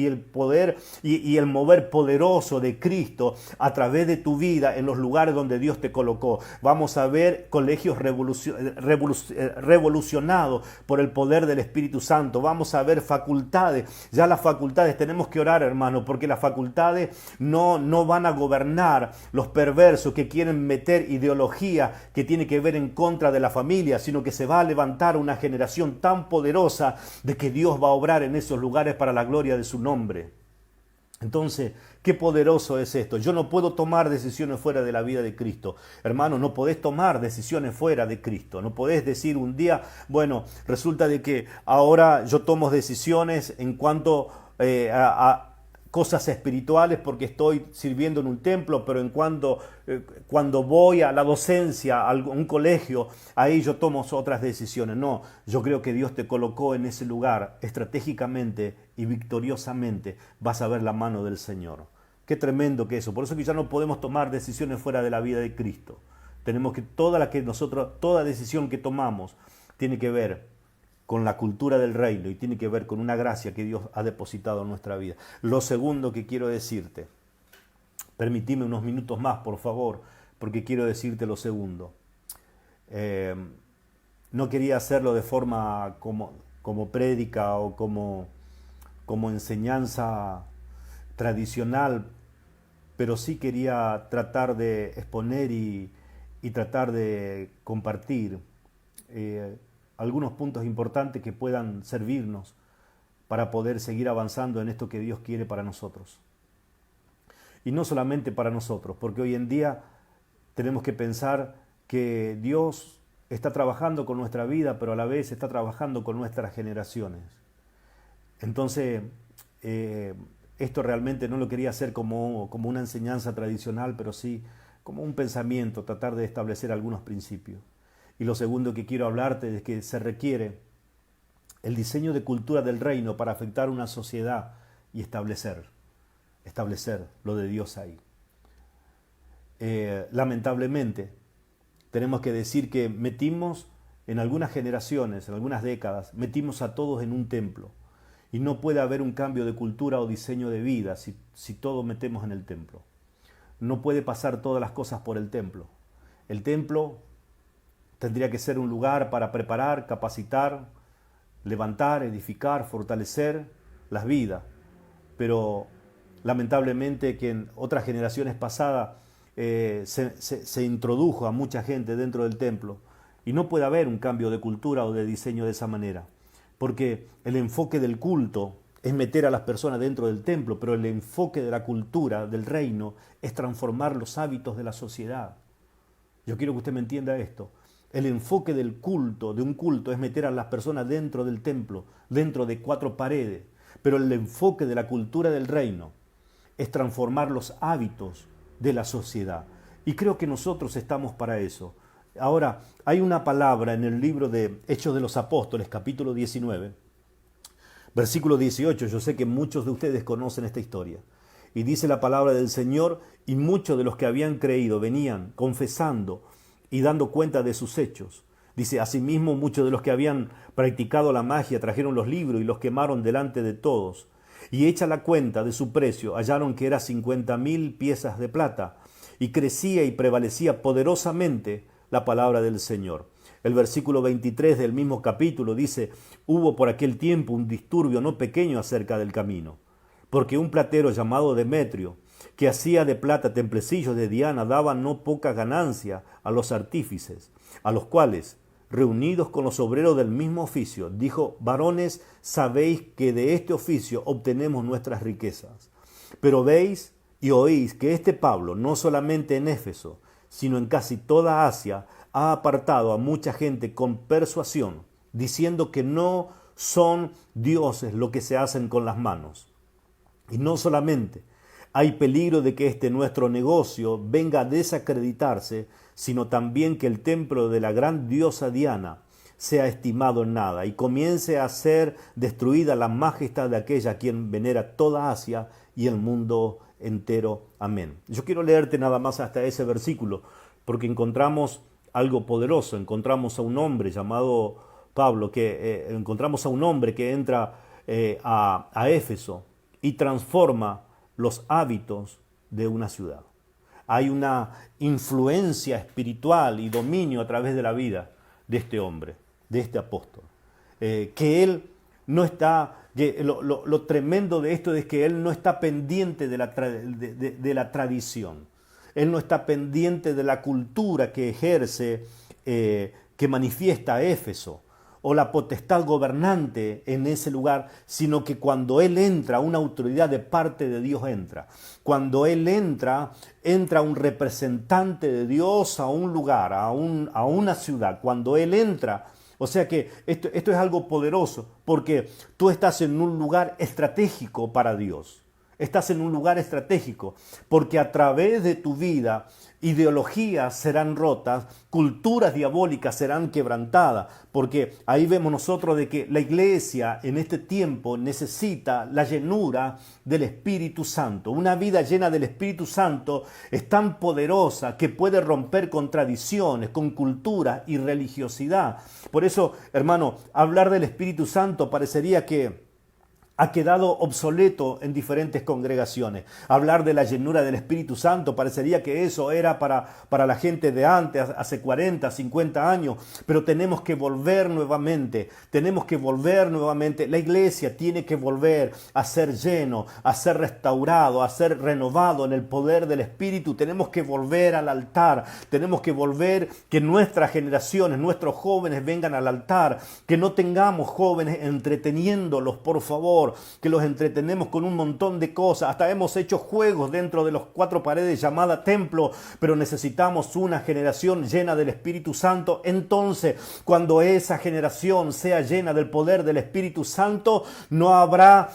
el poder y el mover poderoso de Cristo a través de tu vida en los lugares donde Dios te colocó. Vamos a ver colegios revolucionados por el poder del Espíritu Santo. Vamos a ver facultades. Ya las facultades, tenemos que orar, hermano, porque las facultades no van a gobernar los perversos que quieren meter ideología que tiene que ver en contra de la familia, sino que se va a levantar una generación tan poderosa de que Dios va a obrar en esos lugares para la gloria de su nombre. Entonces, qué poderoso es esto. Yo no puedo tomar decisiones fuera de la vida de Cristo. Hermano, no podés tomar decisiones fuera de Cristo. No podés decir un día, bueno, resulta de que ahora yo tomo decisiones en cuanto a cosas espirituales porque estoy sirviendo en un templo, pero cuando voy a la docencia, a un colegio, ahí yo tomo otras decisiones. No, yo creo que Dios te colocó en ese lugar estratégicamente y victoriosamente. Vas a ver la mano del Señor. Qué tremendo que eso. Por eso que ya no podemos tomar decisiones fuera de la vida de Cristo. Tenemos que toda decisión que tomamos tiene que ver con la cultura del reino y tiene que ver con una gracia que Dios ha depositado en nuestra vida. Lo segundo que quiero decirte, permitime unos minutos más, por favor, porque quiero decirte lo segundo. No quería hacerlo de forma como prédica o como enseñanza tradicional, pero sí quería tratar de exponer y tratar de compartir algunos puntos importantes que puedan servirnos para poder seguir avanzando en esto que Dios quiere para nosotros. Y no solamente para nosotros, porque hoy en día tenemos que pensar que Dios está trabajando con nuestra vida, pero a la vez está trabajando con nuestras generaciones. Entonces, esto realmente no lo quería hacer como una enseñanza tradicional, pero sí como un pensamiento, tratar de establecer algunos principios. Y lo segundo que quiero hablarte es que se requiere el diseño de cultura del reino para afectar una sociedad y establecer lo de Dios ahí. Lamentablemente, tenemos que decir que metimos en algunas generaciones, en algunas décadas, metimos a todos en un templo. Y no puede haber un cambio de cultura o diseño de vida si todos metemos en el templo. No puede pasar todas las cosas por el templo. El templo tendría que ser un lugar para preparar, capacitar, levantar, edificar, fortalecer las vidas. Pero lamentablemente que en otras generaciones pasadas se introdujo a mucha gente dentro del templo y no puede haber un cambio de cultura o de diseño de esa manera, porque el enfoque del culto es meter a las personas dentro del templo, pero el enfoque de la cultura, del reino, es transformar los hábitos de la sociedad. Yo quiero que usted me entienda esto. El enfoque del culto, de un culto, es meter a las personas dentro del templo, dentro de 4 paredes, pero el enfoque de la cultura del reino es transformar los hábitos de la sociedad. Y creo que nosotros estamos para eso. Ahora, hay una palabra en el libro de Hechos de los Apóstoles, capítulo 19, versículo 18. Yo sé que muchos de ustedes conocen esta historia. Y dice la palabra del Señor, y muchos de los que habían creído venían confesando y dando cuenta de sus hechos. Dice, asimismo, muchos de los que habían practicado la magia trajeron los libros y los quemaron delante de todos. Y hecha la cuenta de su precio, hallaron que era 50,000 piezas de plata, y crecía y prevalecía poderosamente la palabra del Señor. El versículo 23 del mismo capítulo dice, hubo por aquel tiempo un disturbio no pequeño acerca del camino, porque un platero llamado Demetrio, que hacía de plata templecillos de Diana, daba no poca ganancia a los artífices, a los cuales, reunidos con los obreros del mismo oficio, dijo, varones, sabéis que de este oficio obtenemos nuestras riquezas. Pero veis y oís que este Pablo, no solamente en Éfeso, sino en casi toda Asia, ha apartado a mucha gente con persuasión, diciendo que no son dioses lo que se hacen con las manos. Y no solamente hay peligro de que este nuestro negocio venga a desacreditarse, sino también que el templo de la gran diosa Diana sea estimado en nada y comience a ser destruida la majestad de aquella a quien venera toda Asia y el mundo entero. Amén. Yo quiero leerte nada más hasta ese versículo, porque encontramos algo poderoso. Encontramos a un hombre llamado Pablo, encontramos a un hombre que entra a Éfeso y transforma los hábitos de una ciudad. Hay una influencia espiritual y dominio a través de la vida de este hombre, de este apóstol. Que él no está, lo tremendo de esto es que él no está pendiente de la tradición. Él no está pendiente de la cultura que ejerce, que manifiesta Éfeso, o la potestad gobernante en ese lugar, sino que cuando él entra, una autoridad de parte de Dios entra. Cuando él entra un representante de Dios a un lugar, a una ciudad. Cuando él entra, o sea que esto es algo poderoso, porque tú estás en un lugar estratégico para Dios. Estás en un lugar estratégico, porque a través de tu vida ideologías serán rotas, culturas diabólicas serán quebrantadas, porque ahí vemos nosotros de que la iglesia en este tiempo necesita la llenura del Espíritu Santo. Una vida llena del Espíritu Santo es tan poderosa que puede romper con tradiciones, con cultura y religiosidad. Por eso, hermano, hablar del Espíritu Santo parecería que ha quedado obsoleto en diferentes congregaciones. Hablar de la llenura del Espíritu Santo parecería que eso era para la gente de antes, hace 40, 50 años, pero tenemos que volver nuevamente, La iglesia tiene que volver a ser lleno, a ser restaurado, a ser renovado en el poder del Espíritu. Tenemos que volver al altar, tenemos que volver, que nuestras generaciones, nuestros jóvenes vengan al altar, que no tengamos jóvenes entreteniéndolos, por favor, alrededor, que los entretenemos con un montón de cosas. Hasta hemos hecho juegos dentro de los cuatro paredes llamada templo, pero necesitamos una generación llena del Espíritu Santo. Entonces, cuando esa generación sea llena del poder del Espíritu Santo, no habrá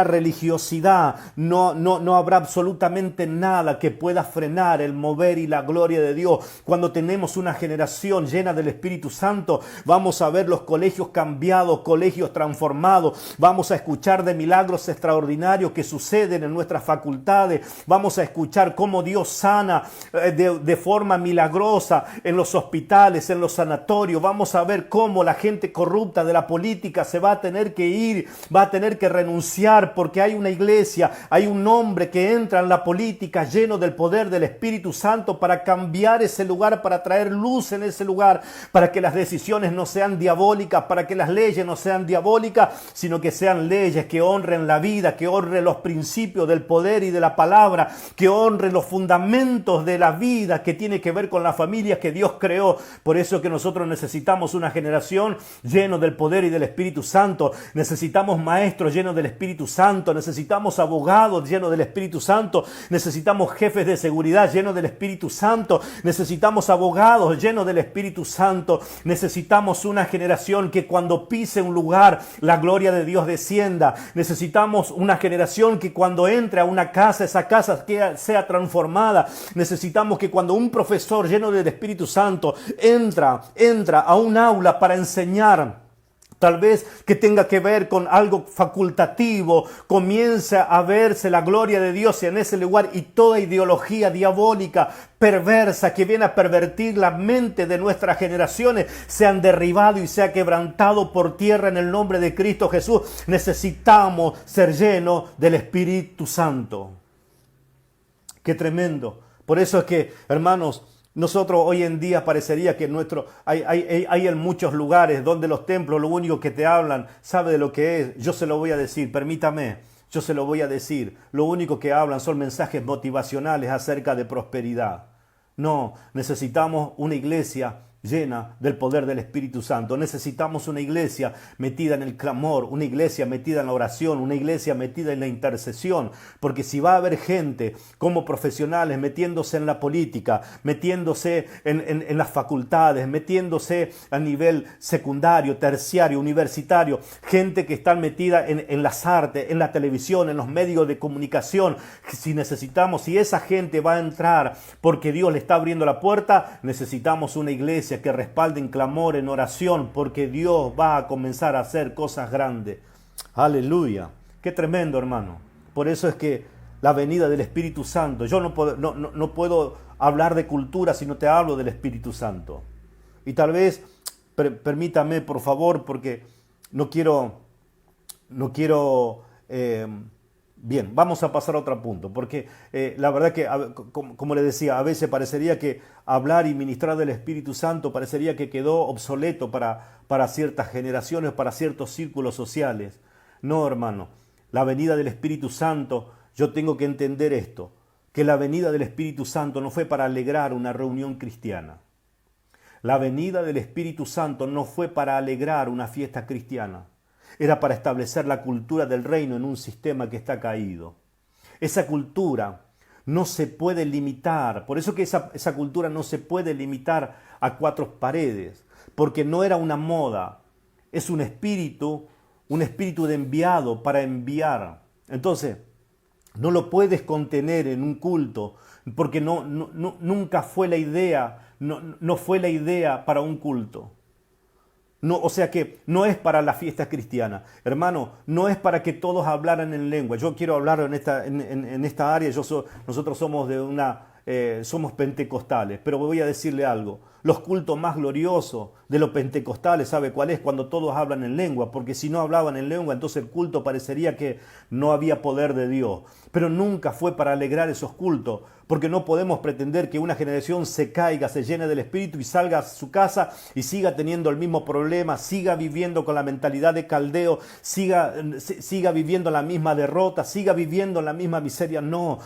religiosidad, no habrá absolutamente nada que pueda frenar el mover y la gloria de Dios. Cuando tenemos una generación llena del Espíritu Santo, vamos a ver los colegios cambiados, colegios transformados, vamos a escuchar de milagros extraordinarios que suceden en nuestras facultades, vamos a escuchar cómo Dios sana de forma milagrosa en los hospitales, en los sanatorios, vamos a ver cómo la gente corrupta de la política se va a tener que ir, va a tener que renunciar, porque hay una iglesia, hay un hombre que entra en la política lleno del poder del Espíritu Santo para cambiar ese lugar, para traer luz en ese lugar, para que las decisiones no sean diabólicas, para que las leyes no sean diabólicas, sino que sean leyes que honren la vida, que honren los principios del poder y de la palabra, que honren los fundamentos de la vida que tiene que ver con las familias que Dios creó. Por eso que nosotros necesitamos una generación llena del poder y del Espíritu Santo. Necesitamos maestros llenos del Espíritu Santo, necesitamos abogados llenos del Espíritu Santo, necesitamos jefes de seguridad llenos del Espíritu Santo, necesitamos abogados llenos del Espíritu Santo, necesitamos una generación que cuando pise un lugar la gloria de Dios descienda, necesitamos una generación que cuando entre a una casa, esa casa sea transformada, necesitamos que cuando un profesor lleno del Espíritu Santo entra a un aula para enseñar, tal vez que tenga que ver con algo facultativo, comienza a verse la gloria de Dios en ese lugar y toda ideología diabólica, perversa, que viene a pervertir la mente de nuestras generaciones, sean derribado y sea quebrantado por tierra en el nombre de Cristo Jesús. Necesitamos ser llenos del Espíritu Santo. Qué tremendo. Por eso es que, hermanos, nosotros hoy en día parecería que hay en muchos lugares donde los templos lo único que te hablan, sabe de lo que es. Yo se lo voy a decir, permítame, yo se lo voy a decir. Lo único que hablan son mensajes motivacionales acerca de prosperidad. No, necesitamos una iglesia llena del poder del Espíritu Santo. Necesitamos una iglesia metida en el clamor, una iglesia metida en la oración, una iglesia metida en la intercesión, porque si va a haber gente como profesionales metiéndose en la política, metiéndose en las facultades, metiéndose a nivel secundario, terciario, universitario, gente que está metida en las artes, en la televisión, en los medios de comunicación, si esa gente va a entrar porque Dios le está abriendo la puerta, necesitamos una iglesia que respalde en clamor, en oración, porque Dios va a comenzar a hacer cosas grandes. Aleluya. Qué tremendo, hermano. Por eso es que la venida del Espíritu Santo, yo no puedo hablar de cultura si no te hablo del Espíritu Santo. Y tal vez, permítame por favor, porque no quiero bien, vamos a pasar a otro punto, porque la verdad que, como le decía, a veces parecería que hablar y ministrar del Espíritu Santo parecería que quedó obsoleto para ciertas generaciones, para ciertos círculos sociales. No, hermano, la venida del Espíritu Santo, yo tengo que entender esto, que la venida del Espíritu Santo no fue para alegrar una reunión cristiana. La venida del Espíritu Santo no fue para alegrar una fiesta cristiana. Era para establecer la cultura del reino en un sistema que está caído. Esa cultura no se puede limitar, por eso que esa cultura no se puede limitar a cuatro paredes, porque no era una moda, es un espíritu de enviado para enviar. Entonces, no lo puedes contener en un culto, porque nunca fue la idea, no fue la idea para un culto. No, o sea que no es para la fiesta cristiana. Hermano, no es para que todos hablaran en lengua. Yo quiero hablar en esta área. Nosotros somos somos pentecostales, pero voy a decirle algo. Los cultos más gloriosos de los pentecostales, ¿sabe cuál es? Cuando todos hablan en lengua, porque si no hablaban en lengua, entonces el culto parecería que no había poder de Dios. Pero nunca fue para alegrar esos cultos, porque no podemos pretender que una generación se caiga, se llene del Espíritu y salga a su casa y siga teniendo el mismo problema, siga viviendo con la mentalidad de caldeo, siga viviendo la misma derrota, siga viviendo la misma miseria. No,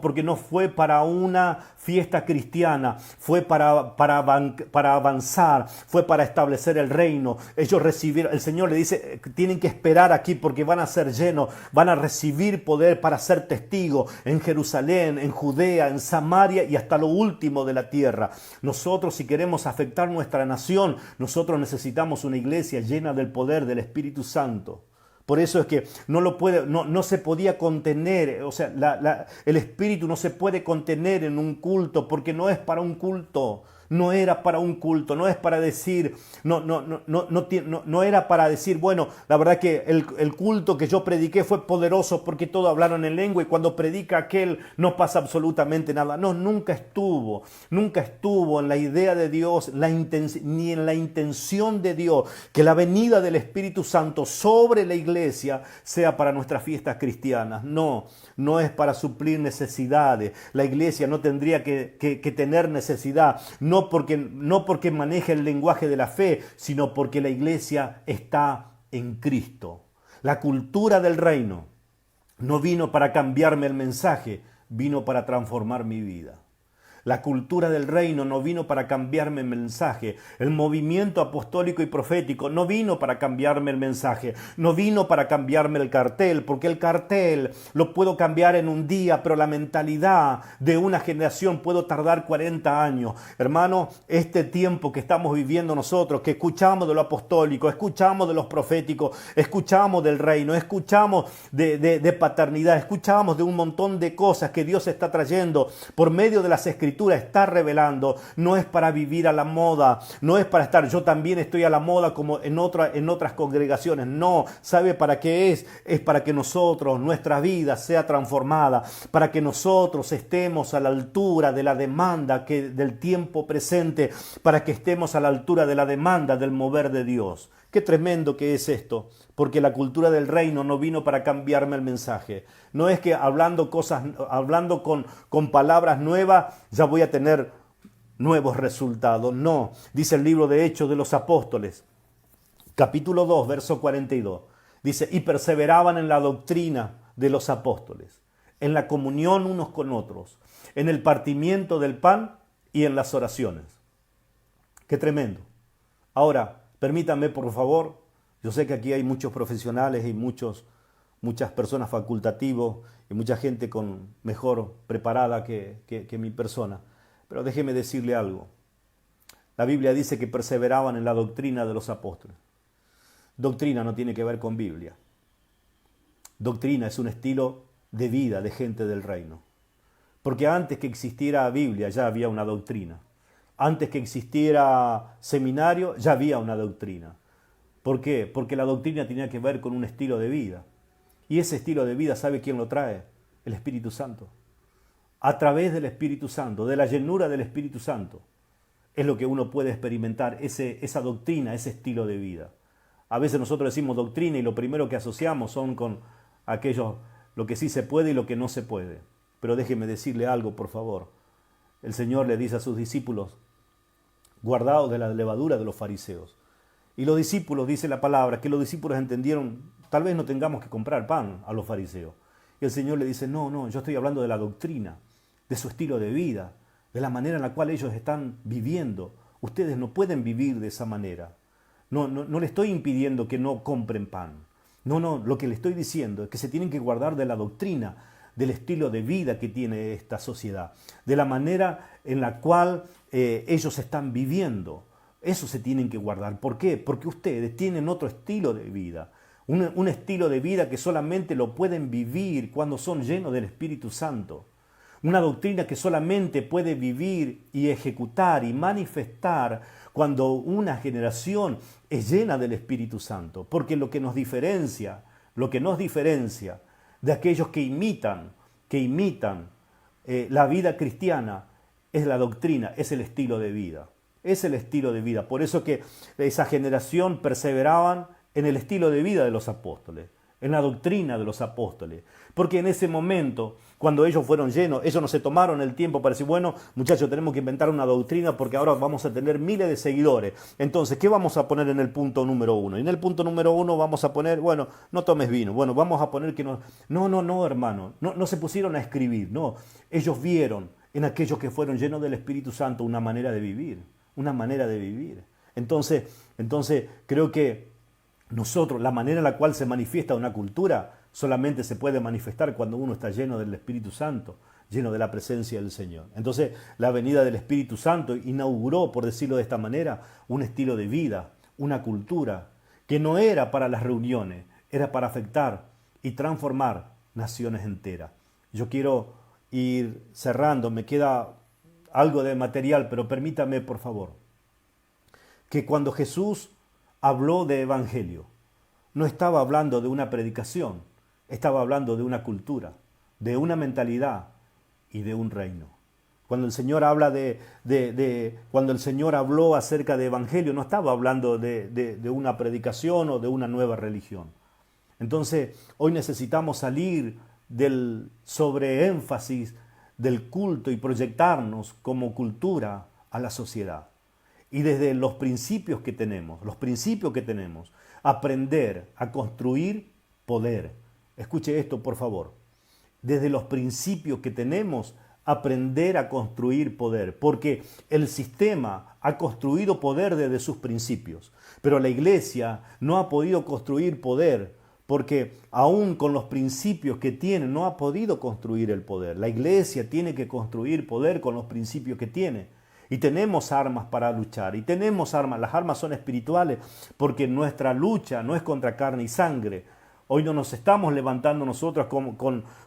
porque no fue para una fiesta cristiana, fue para para avanzar, fue para establecer el reino. Ellos recibieron, el Señor le dice, tienen que esperar aquí porque van a ser llenos, van a recibir poder para ser testigos en Jerusalén, en Judea, en Samaria y hasta lo último de la tierra. Nosotros, si queremos afectar nuestra nación, nosotros necesitamos una iglesia llena del poder del Espíritu Santo. Por eso es que no se podía contener, o sea, el Espíritu no se puede contener en un culto porque no es para un culto. No era para un culto, no es para decir, no era para decir, bueno, la verdad que el culto que yo prediqué fue poderoso porque todos hablaron en lengua y cuando predica aquel no pasa absolutamente nada. No, nunca estuvo en la idea de Dios, ni en la intención de Dios que la venida del Espíritu Santo sobre la iglesia sea para nuestras fiestas cristianas. No es para suplir necesidades. La iglesia no tendría que tener necesidad, no porque maneje el lenguaje de la fe, sino porque la iglesia está en Cristo. La cultura del reino no vino para cambiarme el mensaje, vino para transformar mi vida. La cultura del reino no vino para cambiarme el mensaje. El movimiento apostólico y profético no vino para cambiarme el mensaje. No vino para cambiarme el cartel, porque el cartel lo puedo cambiar en un día, pero la mentalidad de una generación puedo tardar 40 años. Hermano, este tiempo que estamos viviendo nosotros, que escuchamos de lo apostólico, escuchamos de los proféticos, escuchamos del reino, escuchamos de paternidad, escuchamos de un montón de cosas que Dios está trayendo por medio de las Escrituras, está revelando, no es para vivir a la moda, no es para estar, yo también estoy a la moda como en otras congregaciones, no, ¿sabe para qué es? Es para que nosotros, nuestra vida sea transformada, para que nosotros estemos a la altura de la demanda del tiempo presente, para que estemos a la altura de la demanda del mover de Dios. Qué tremendo que es esto, porque la cultura del reino no vino para cambiarme el mensaje. No es que hablando con palabras nuevas ya voy a tener nuevos resultados. No, dice el libro de Hechos de los Apóstoles, capítulo 2, verso 42. Dice, y perseveraban en la doctrina de los apóstoles, en la comunión unos con otros, en el partimiento del pan y en las oraciones. Qué tremendo. Ahora, permítanme, por favor, yo sé que aquí hay muchos profesionales y muchas personas facultativos y mucha gente mejor preparada que mi persona, pero déjeme decirle algo. La Biblia dice que perseveraban en la doctrina de los apóstoles. Doctrina no tiene que ver con Biblia. Doctrina es un estilo de vida de gente del reino. Porque antes que existiera Biblia ya había una doctrina. Antes que existiera seminario, ya había una doctrina. ¿Por qué? Porque la doctrina tenía que ver con un estilo de vida. Y ese estilo de vida, ¿sabe quién lo trae? El Espíritu Santo. A través del Espíritu Santo, de la llenura del Espíritu Santo, es lo que uno puede experimentar, esa doctrina, ese estilo de vida. A veces nosotros decimos doctrina y lo primero que asociamos son con aquello, lo que sí se puede y lo que no se puede. Pero déjeme decirle algo, por favor. El Señor le dice a sus discípulos, guardaos de la levadura de los fariseos. Y los discípulos, dice la palabra, que los discípulos entendieron, tal vez no tengamos que comprar pan a los fariseos. Y el Señor le dice, no, yo estoy hablando de la doctrina, de su estilo de vida, de la manera en la cual ellos están viviendo. Ustedes no pueden vivir de esa manera. No le estoy impidiendo que no compren pan. No, lo que le estoy diciendo es que se tienen que guardar de la doctrina, del estilo de vida que tiene esta sociedad, de la manera en la cual ellos están viviendo. Eso se tienen que guardar. ¿Por qué? Porque ustedes tienen otro estilo de vida, un estilo de vida que solamente lo pueden vivir cuando son llenos del Espíritu Santo. Una doctrina que solamente puede vivir y ejecutar y manifestar cuando una generación es llena del Espíritu Santo. Porque lo que nos diferencia de aquellos que imitan la vida cristiana es la doctrina, es el estilo de vida. Es el estilo de vida. Por eso que esa generación perseveraban en el estilo de vida de los apóstoles, en la doctrina de los apóstoles. Porque en ese momento, cuando ellos fueron llenos, ellos no se tomaron el tiempo para decir, bueno, muchachos, tenemos que inventar una doctrina porque ahora vamos a tener miles de seguidores. Entonces, ¿qué vamos a poner en el punto número 1? Y en el punto número 1 vamos a poner, bueno, no tomes vino. Bueno, vamos a poner que no. No, hermano. No se pusieron a escribir. No, ellos vieron en aquellos que fueron llenos del Espíritu Santo una manera de vivir. una manera de vivir. Entonces creo que nosotros, la manera en la cual se manifiesta una cultura, solamente se puede manifestar cuando uno está lleno del Espíritu Santo, lleno de la presencia del Señor. Entonces, la venida del Espíritu Santo inauguró, por decirlo de esta manera, un estilo de vida, una cultura, que no era para las reuniones, era para afectar y transformar naciones enteras. Yo quiero ir cerrando, me queda algo de material, pero permítame, por favor, que cuando Jesús habló de evangelio, no estaba hablando de una predicación, estaba hablando de una cultura, de una mentalidad y de un reino. Cuando el Señor habla cuando el Señor habló acerca de evangelio, no estaba hablando de una predicación o de una nueva religión. Entonces, hoy necesitamos salir del sobreénfasis del culto y proyectarnos como cultura a la sociedad. Y desde los principios que tenemos, aprender a construir poder. Escuche esto, por favor. Desde los principios que tenemos, aprender a construir poder, porque el sistema ha construido poder desde sus principios, pero la iglesia no ha podido construir poder, porque aún con los principios que tiene, no ha podido construir el poder. La iglesia tiene que construir poder con los principios que tiene. Y tenemos armas para luchar, y tenemos armas, las armas son espirituales, porque nuestra lucha no es contra carne y sangre. Hoy no nos estamos levantando nosotros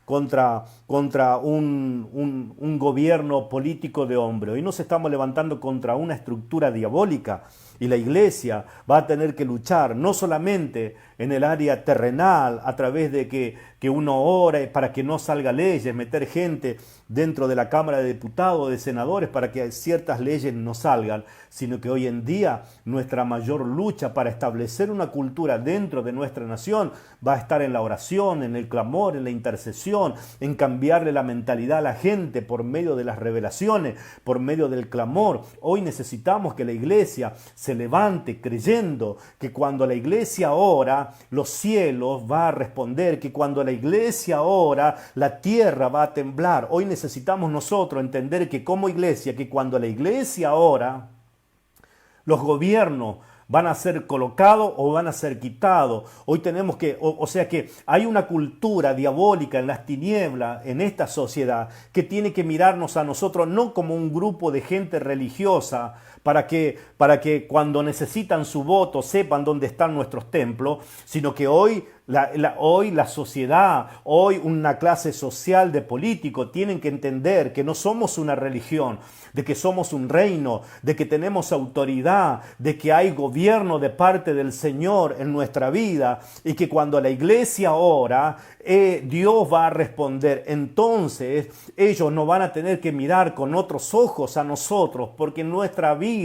contra un gobierno político de hombre. Hoy nos estamos levantando contra una estructura diabólica. Y la iglesia va a tener que luchar no solamente en el área terrenal, a través de que uno ore para que no salga leyes, meter gente dentro de la Cámara de Diputados, de senadores, para que ciertas leyes no salgan, sino que hoy en día nuestra mayor lucha para establecer una cultura dentro de nuestra nación va a estar en la oración, en el clamor, en la intercesión, en cambiarle la mentalidad a la gente por medio de las revelaciones, por medio del clamor. Hoy necesitamos que la iglesia se levante creyendo que cuando la iglesia ora, los cielos va a responder, que cuando la iglesia ora, la tierra va a temblar. Hoy necesitamos nosotros entender que como iglesia, que cuando la iglesia ora, los gobiernos van a ser colocados o van a ser quitados. Hoy tenemos que, o sea que hay una cultura diabólica en las tinieblas, en esta sociedad, que tiene que mirarnos a nosotros no como un grupo de gente religiosa, para que cuando necesitan su voto sepan dónde están nuestros templos, sino que hoy la sociedad, hoy una clase social de políticos tienen que entender que no somos una religión, de que somos un reino, de que tenemos autoridad, de que hay gobierno de parte del Señor en nuestra vida y que cuando la iglesia ora, Dios va a responder. Entonces ellos no van a tener que mirar con otros ojos a nosotros, porque nuestra vida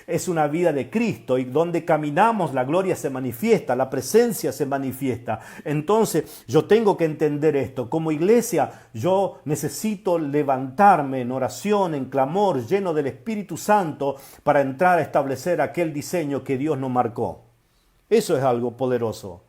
es una vida de Cristo y donde caminamos la gloria se manifiesta, la presencia se manifiesta. Entonces yo tengo que entender esto. Como iglesia yo necesito levantarme en oración, en clamor, lleno del Espíritu Santo para entrar a establecer aquel diseño que Dios nos marcó. Eso es algo poderoso.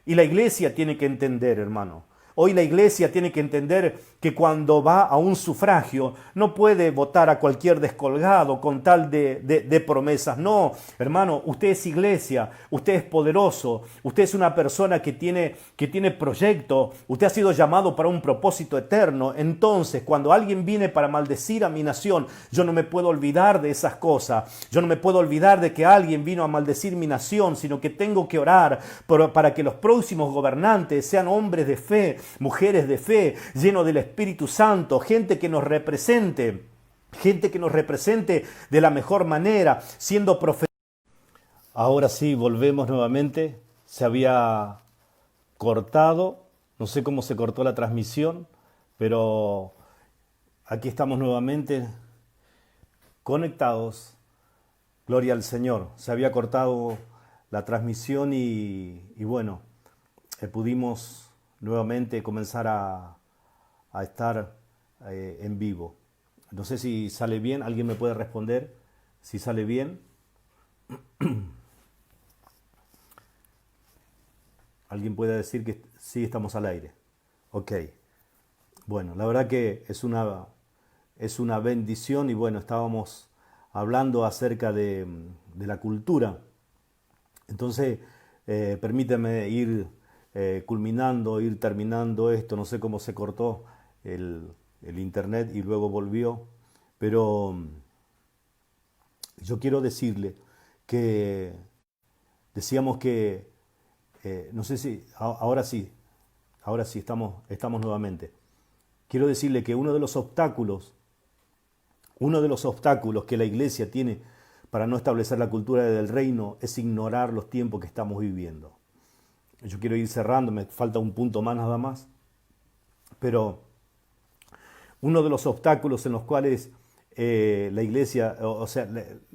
Y la iglesia tiene que entender, hermano. Hoy la iglesia tiene que entender que cuando va a un sufragio no puede votar a cualquier descolgado con tal de promesas. No, hermano, usted es iglesia, usted es poderoso, usted es una persona que tiene proyecto, usted ha sido llamado para un propósito eterno. Entonces, cuando alguien viene para maldecir a mi nación, yo no me puedo olvidar de esas cosas. Yo no me puedo olvidar de que alguien vino a maldecir mi nación, sino que tengo que orar para que los próximos gobernantes sean hombres de fe, mujeres de fe, llenos del Espíritu Santo, gente que nos represente de la mejor manera, siendo profetas. Ahora sí, volvemos nuevamente. Se había cortado, no sé cómo se cortó la transmisión, pero aquí estamos nuevamente conectados. Gloria al Señor. Se había cortado la transmisión y bueno, pudimos nuevamente comenzar a estar en vivo. No sé si sale bien, ¿alguien me puede responder si sale bien? ¿Alguien puede decir que sí estamos al aire? Ok. Bueno, la verdad que es una bendición y bueno, estábamos hablando acerca de la cultura. Entonces, permíteme ir culminando, ir terminando esto. No sé cómo se cortó el internet y luego volvió, pero yo quiero decirle que decíamos que, no sé si, ahora sí estamos nuevamente. Quiero decirle que uno de los obstáculos que la iglesia tiene para no establecer la cultura del reino es ignorar los tiempos que estamos viviendo. Yo quiero ir cerrando, me falta un punto más nada más, pero uno de los obstáculos en los cuales la iglesia,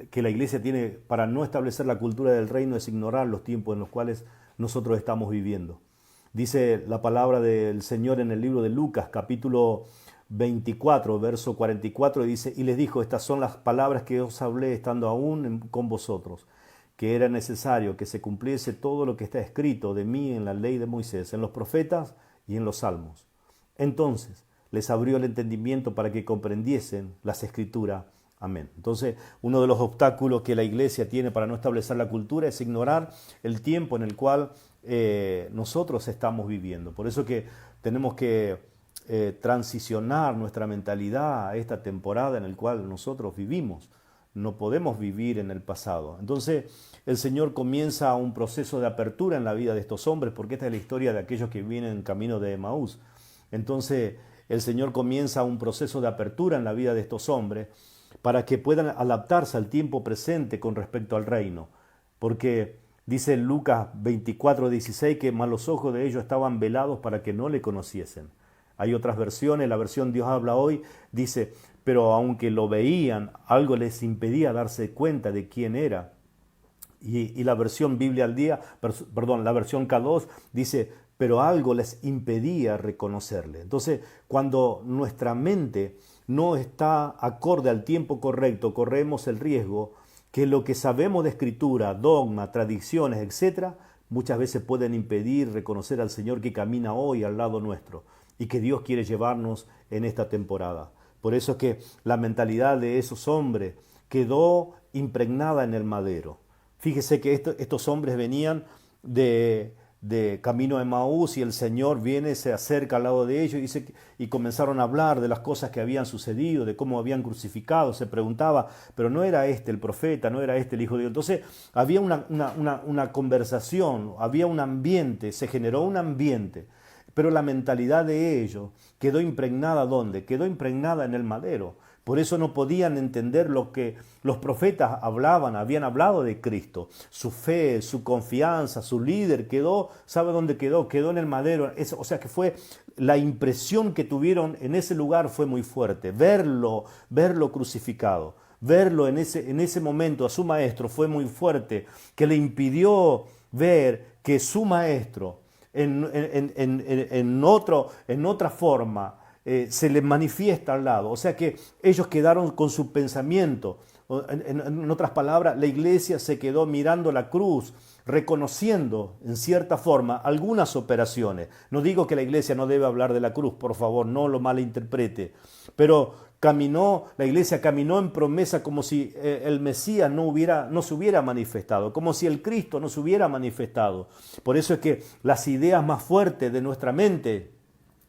que la iglesia tiene para no establecer la cultura del reino es ignorar los tiempos en los cuales nosotros estamos viviendo. Dice la palabra del Señor en el libro de Lucas, capítulo 24, verso 44, y dice, y les dijo, estas son las palabras que os hablé estando aún con vosotros, que era necesario que se cumpliese todo lo que está escrito de mí en la ley de Moisés, en los profetas y en los salmos. Entonces les abrió el entendimiento para que comprendiesen las escrituras. Amén. Entonces, uno de los obstáculos que la iglesia tiene para no establecer la cultura es ignorar el tiempo en el cual nosotros estamos viviendo. Por eso que tenemos que transicionar nuestra mentalidad a esta temporada en la cual nosotros vivimos. No podemos vivir en el pasado. Entonces, el Señor comienza un proceso de apertura en la vida de estos hombres, porque esta es la historia de aquellos que vienen en camino de Emaús. Entonces, el Señor comienza un proceso de apertura en la vida de estos hombres para que puedan adaptarse al tiempo presente con respecto al reino. Porque dice Lucas 24:16 que más los ojos de ellos estaban velados para que no le conociesen. Hay otras versiones, la versión Dios habla hoy, dice, pero aunque lo veían, algo les impedía darse cuenta de quién era. Y la versión Biblia al día, la versión K2 dice, pero algo les impedía reconocerle. Entonces, cuando nuestra mente no está acorde al tiempo correcto, corremos el riesgo que lo que sabemos de escritura, dogma, tradiciones, etcétera, muchas veces pueden impedir reconocer al Señor que camina hoy al lado nuestro y que Dios quiere llevarnos en esta temporada. Por eso es que la mentalidad de esos hombres quedó impregnada en el madero. Fíjese que estos hombres venían de camino a Emaús y el Señor viene, se acerca al lado de ellos y comenzaron a hablar de las cosas que habían sucedido, de cómo habían crucificado. Se preguntaba, pero no era este el profeta, no era este el Hijo de Dios. Entonces había una conversación, había un ambiente, se generó un ambiente, pero la mentalidad de ellos quedó impregnada ¿dónde? Quedó impregnada en el madero. Por eso no podían entender lo que los profetas habían hablado de Cristo. Su fe, su confianza, su líder quedó, ¿sabe dónde quedó? Quedó en el madero. O sea que fue la impresión que tuvieron en ese lugar fue muy fuerte. Verlo crucificado, verlo en ese momento a su maestro fue muy fuerte, que le impidió ver que su maestro en otra forma se les manifiesta al lado. O sea que ellos quedaron con su pensamiento. En otras palabras, la iglesia se quedó mirando la cruz, reconociendo en cierta forma algunas operaciones. No digo que la iglesia no debe hablar de la cruz, por favor, no lo malinterprete. Pero la iglesia caminó en promesa como si el Mesías no se hubiera manifestado, como si el Cristo no se hubiera manifestado. Por eso es que las ideas más fuertes de nuestra mente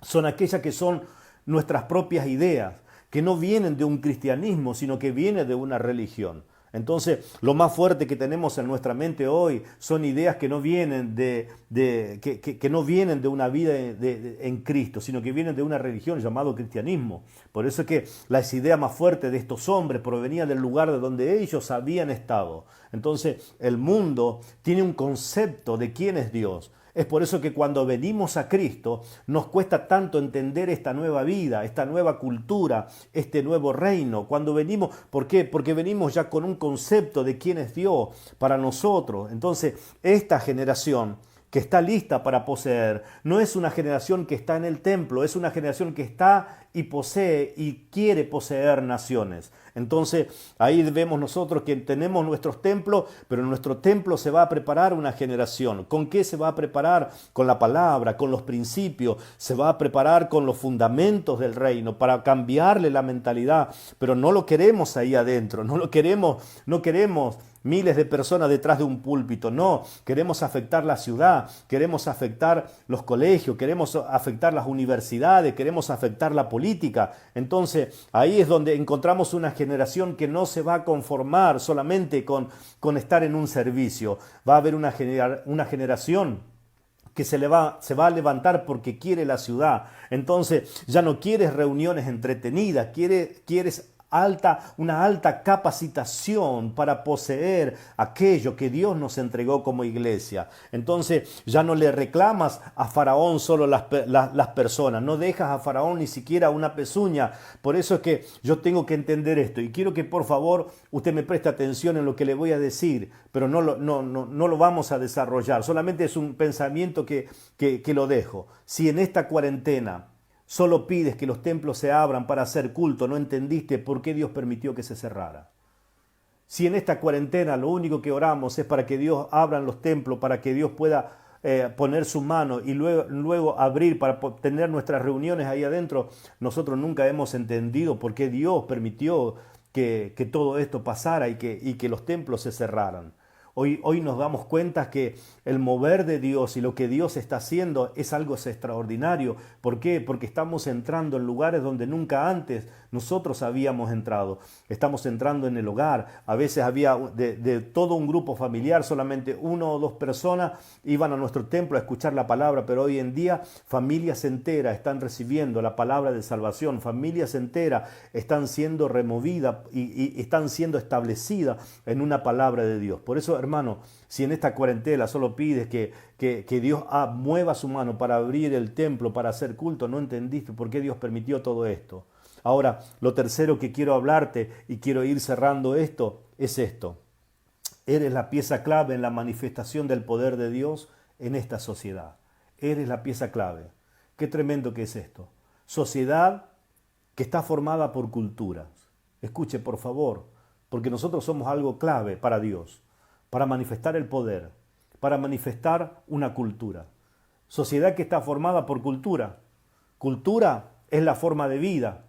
son aquellas que son nuestras propias ideas, que no vienen de un cristianismo, sino que vienen de una religión. Entonces, lo más fuerte que tenemos en nuestra mente hoy son ideas que no vienen que no vienen de una vida en Cristo, sino que vienen de una religión llamada cristianismo. Por eso es que las ideas más fuertes de estos hombres provenían del lugar de donde ellos habían estado. Entonces, el mundo tiene un concepto de quién es Dios. Es por eso que cuando venimos a Cristo nos cuesta tanto entender esta nueva vida, esta nueva cultura, este nuevo reino. Cuando venimos, ¿por qué? Porque venimos ya con un concepto de quién es Dios para nosotros. Entonces, esta generación que está lista para poseer. No es una generación que está en el templo, es una generación que está y posee y quiere poseer naciones. Entonces ahí vemos nosotros que tenemos nuestros templos, pero en nuestro templo se va a preparar una generación. ¿Con qué se va a preparar? Con la palabra, con los principios, se va a preparar con los fundamentos del reino para cambiarle la mentalidad, pero no lo queremos ahí adentro, no queremos miles de personas detrás de un púlpito, no, queremos afectar la ciudad, queremos afectar los colegios, queremos afectar las universidades, queremos afectar la política. Entonces ahí es donde encontramos una generación que no se va a conformar solamente con estar en un servicio. Va a haber una generación que se va a levantar porque quiere la ciudad. Entonces ya no quieres reuniones entretenidas, quieres una alta capacitación para poseer aquello que Dios nos entregó como iglesia. Entonces ya no le reclamas a Faraón solo las personas, no dejas a Faraón ni siquiera una pezuña. Por eso es que yo tengo que entender esto y quiero que por favor usted me preste atención en lo que le voy a decir, pero no lo vamos a desarrollar, solamente es un pensamiento que lo dejo. Si en esta cuarentena solo pides que los templos se abran para hacer culto, no entendiste por qué Dios permitió que se cerrara. Si en esta cuarentena lo único que oramos es para que Dios abra los templos, para que Dios pueda poner su mano y luego abrir para tener nuestras reuniones ahí adentro, nosotros nunca hemos entendido por qué Dios permitió que todo esto pasara y que los templos se cerraran. Hoy nos damos cuenta que el mover de Dios y lo que Dios está haciendo es algo extraordinario. ¿Por qué? Porque estamos entrando en lugares donde nunca antes nosotros habíamos entrado. Estamos entrando en el hogar. A veces había de todo un grupo familiar, solamente 1 o 2 personas iban a nuestro templo a escuchar la palabra, pero hoy en día familias enteras están recibiendo la palabra de salvación. Familias enteras están siendo removidas y están siendo establecidas en una palabra de Dios. Por eso, hermano, si en esta cuarentena solo pides que Dios mueva su mano para abrir el templo, para hacer culto, no entendiste por qué Dios permitió todo esto. Ahora, lo tercero que quiero hablarte y quiero ir cerrando esto, es esto. Eres la pieza clave en la manifestación del poder de Dios en esta sociedad. Eres la pieza clave. Qué tremendo que es esto. Sociedad que está formada por culturas. Escuche, por favor, porque nosotros somos algo clave para Dios, para manifestar el poder, para manifestar una cultura. Sociedad que está formada por cultura. Cultura es la forma de vida,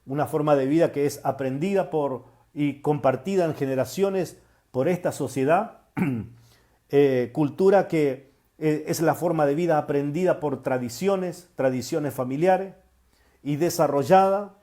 una forma de vida que es aprendida y compartida en generaciones por esta sociedad. Cultura que es la forma de vida aprendida por tradiciones familiares y desarrollada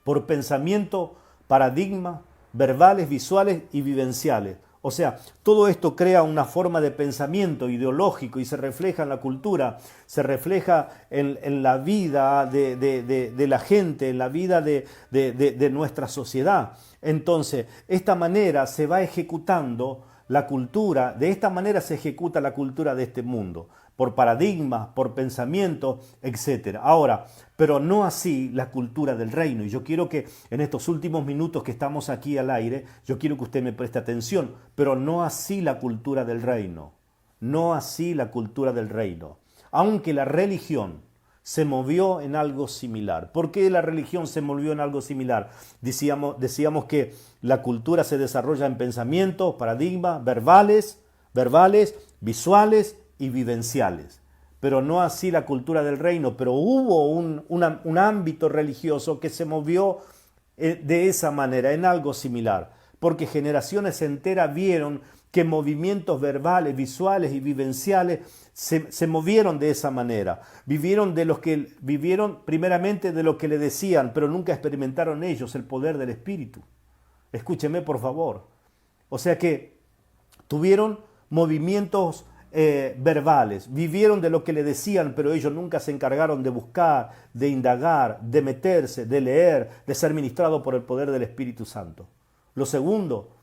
por pensamiento, paradigmas verbales, visuales y vivenciales. O sea, todo esto crea una forma de pensamiento ideológico y se refleja en la cultura, se refleja en la vida de la gente, en la vida de nuestra sociedad. Entonces, esta manera se va ejecutando la cultura, de esta manera se ejecuta la cultura de este mundo, por paradigmas, por pensamiento, etc. Ahora, pero no así la cultura del reino. Y yo quiero que en estos últimos minutos que estamos aquí al aire, yo quiero que usted me preste atención, pero no así la cultura del reino. No así la cultura del reino. Aunque la religión se movió en algo similar. ¿Por qué la religión se movió en algo similar? Decíamos que la cultura se desarrolla en pensamientos, paradigmas, verbales, visuales y vivenciales. Pero no así la cultura del reino. Pero hubo un ámbito religioso que se movió de esa manera, en algo similar. Porque generaciones enteras vieron que movimientos verbales, visuales y vivenciales se movieron de esa manera. Vivieron primeramente de lo que le decían, pero nunca experimentaron ellos el poder del Espíritu. Escúcheme, por favor. O sea que tuvieron movimientos verbales, vivieron de lo que le decían, pero ellos nunca se encargaron de buscar, de indagar, de meterse, de leer, de ser ministrado por el poder del Espíritu Santo. Lo segundo,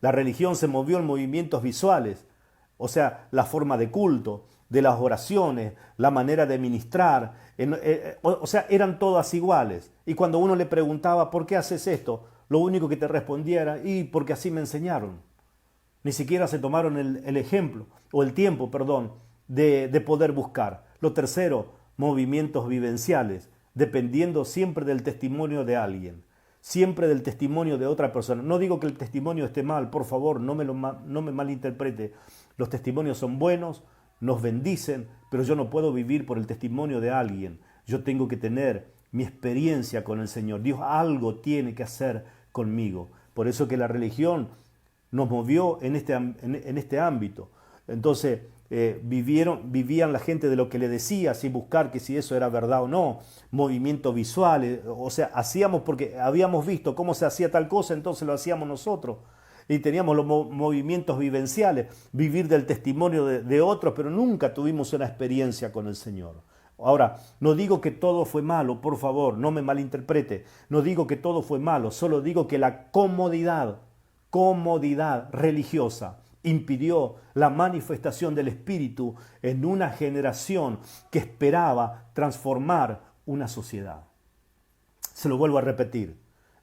la religión se movió en movimientos visuales, o sea, la forma de culto, de las oraciones, la manera de ministrar, o sea, eran todas iguales. Y cuando uno le preguntaba, ¿por qué haces esto?, lo único que te respondía era, porque así me enseñaron. Ni siquiera se tomaron el ejemplo, o el tiempo, de poder buscar. Lo tercero, movimientos vivenciales, dependiendo siempre del testimonio de alguien, siempre del testimonio de otra persona. No digo que el testimonio esté mal, por favor, no me malinterprete. Los testimonios son buenos, nos bendicen, pero yo no puedo vivir por el testimonio de alguien. Yo tengo que tener mi experiencia con el Señor. Dios algo tiene que hacer conmigo. Por eso que la religión nos movió en este ámbito. Entonces, vivían la gente de lo que le decía, sin buscar que si eso era verdad o no, movimientos visuales, o sea, hacíamos porque habíamos visto cómo se hacía tal cosa, entonces lo hacíamos nosotros. Y teníamos los movimientos vivenciales, vivir del testimonio de otros, pero nunca tuvimos una experiencia con el Señor. Ahora, no digo que todo fue malo, por favor, no me malinterprete, no digo que todo fue malo, solo digo que la comodidad religiosa impidió la manifestación del Espíritu en una generación que esperaba transformar una sociedad. Se lo vuelvo a repetir,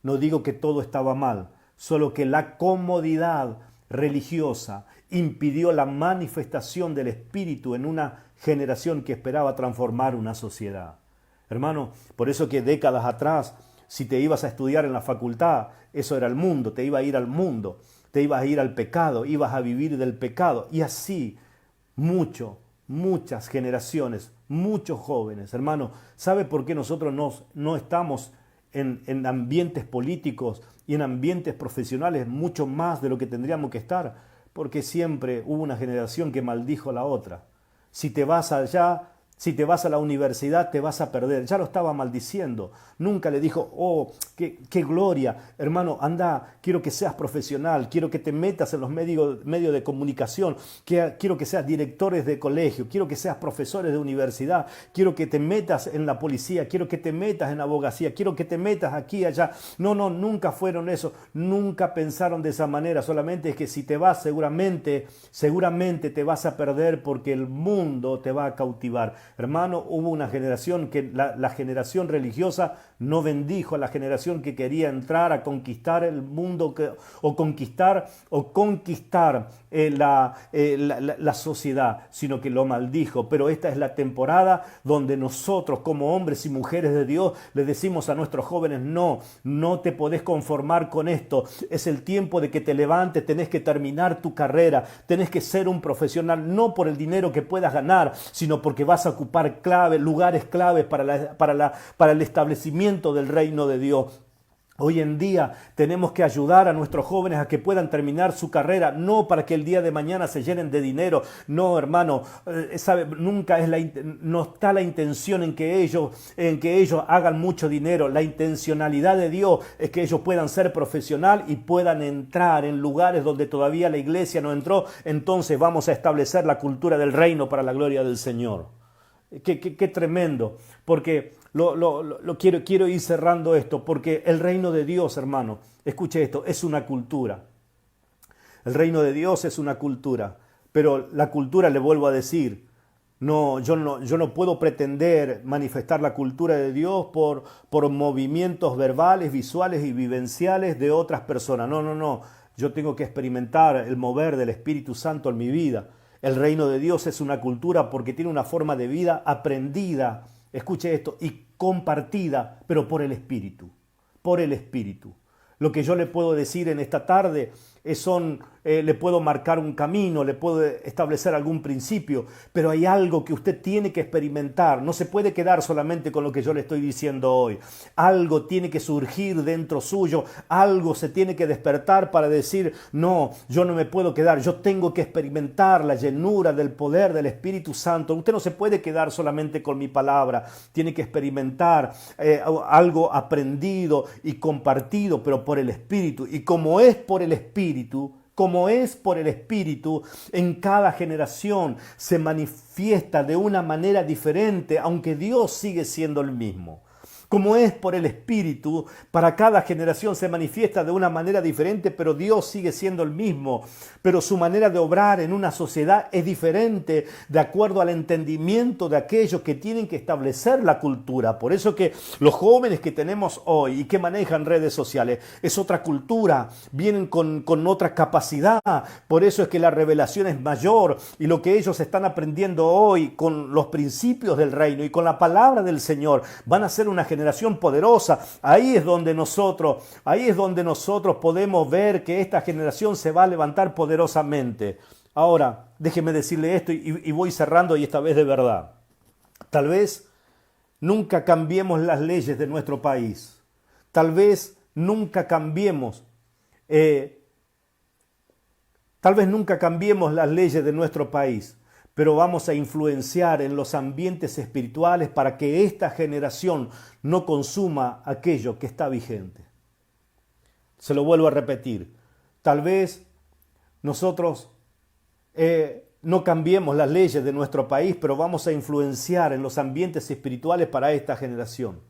no digo que todo estaba mal, solo que la comodidad religiosa impidió la manifestación del Espíritu en una generación que esperaba transformar una sociedad. Hermano, por eso que décadas atrás, si te ibas a estudiar en la facultad, eso era el mundo, te iba a ir al mundo, te ibas a ir al pecado, ibas a vivir del pecado. Y así, muchas generaciones, muchos jóvenes. Hermano, ¿sabe por qué nosotros no estamos en ambientes políticos y en ambientes profesionales mucho más de lo que tendríamos que estar? Porque siempre hubo una generación que maldijo a la otra. Si te vas allá, si te vas a la universidad, te vas a perder. Ya lo estaba maldiciendo. Nunca le dijo, oh, qué gloria. Hermano, anda, quiero que seas profesional, quiero que te metas en los medios de comunicación, quiero que seas directores de colegio, quiero que seas profesores de universidad, quiero que te metas en la policía, quiero que te metas en abogacía, quiero que te metas aquí y allá. No, nunca fueron eso. Nunca pensaron de esa manera. Solamente es que si te vas, seguramente te vas a perder porque el mundo te va a cautivar. Hermano, hubo una generación que la generación religiosa no bendijo a la generación que quería entrar a conquistar el mundo o conquistar la sociedad, sino que lo maldijo. Pero esta es la temporada donde nosotros como hombres y mujeres de Dios le decimos a nuestros jóvenes, no te podés conformar con esto. Es el tiempo de que te levantes, tenés que terminar tu carrera, tenés que ser un profesional, no por el dinero que puedas ganar, sino porque vas a ocupar lugares claves para el establecimiento del reino de Dios. Hoy en día tenemos que ayudar a nuestros jóvenes a que puedan terminar su carrera, no para que el día de mañana se llenen de dinero. No, hermano, no está la intención en que ellos hagan mucho dinero. La intencionalidad de Dios es que ellos puedan ser profesional y puedan entrar en lugares donde todavía la iglesia no entró. Entonces vamos a establecer la cultura del reino para la gloria del Señor. Qué tremendo, porque quiero ir cerrando esto, porque el reino de Dios, hermano, escuche esto, es una cultura. El reino de Dios es una cultura, pero la cultura, le vuelvo a decir, yo no puedo pretender manifestar la cultura de Dios por movimientos verbales, visuales y vivenciales de otras personas. No, yo tengo que experimentar el mover del Espíritu Santo en mi vida. El reino de Dios es una cultura porque tiene una forma de vida aprendida, escuche esto, y compartida, pero por el Espíritu, por el Espíritu. Lo que yo le puedo decir en esta tarde le puedo marcar un camino, le puedo establecer algún principio, pero hay algo que usted tiene que experimentar. No se puede quedar solamente con lo que yo le estoy diciendo hoy. Algo tiene que surgir dentro suyo, algo se tiene que despertar para decir, no, yo no me puedo quedar, yo tengo que experimentar la llenura del poder del Espíritu Santo. Usted no se puede quedar solamente con mi palabra, tiene que experimentar algo aprendido y compartido, pero por el Espíritu. Y como es por el Espíritu, en cada generación se manifiesta de una manera diferente, aunque Dios sigue siendo el mismo. como es por el Espíritu. Para cada generación se manifiesta de una manera diferente, pero Dios sigue siendo el mismo. Pero su manera de obrar en una sociedad es diferente de acuerdo al entendimiento de aquellos que tienen que establecer la cultura. Por eso que los jóvenes que tenemos hoy y que manejan redes sociales es otra cultura, vienen con otra capacidad. Por eso es que la revelación es mayor y lo que ellos están aprendiendo hoy con los principios del reino y con la palabra del Señor van a ser una generación poderosa. Ahí es donde nosotros podemos ver que esta generación se va a levantar poderosamente. Ahora, déjeme decirle esto y voy cerrando, y esta vez de verdad. Tal vez nunca cambiemos las leyes de nuestro país. Tal vez nunca cambiemos las leyes de nuestro país, pero vamos a influenciar en los ambientes espirituales para que esta generación no consuma aquello que está vigente. Se lo vuelvo a repetir. Tal vez nosotros no cambiemos las leyes de nuestro país, pero vamos a influenciar en los ambientes espirituales para esta generación.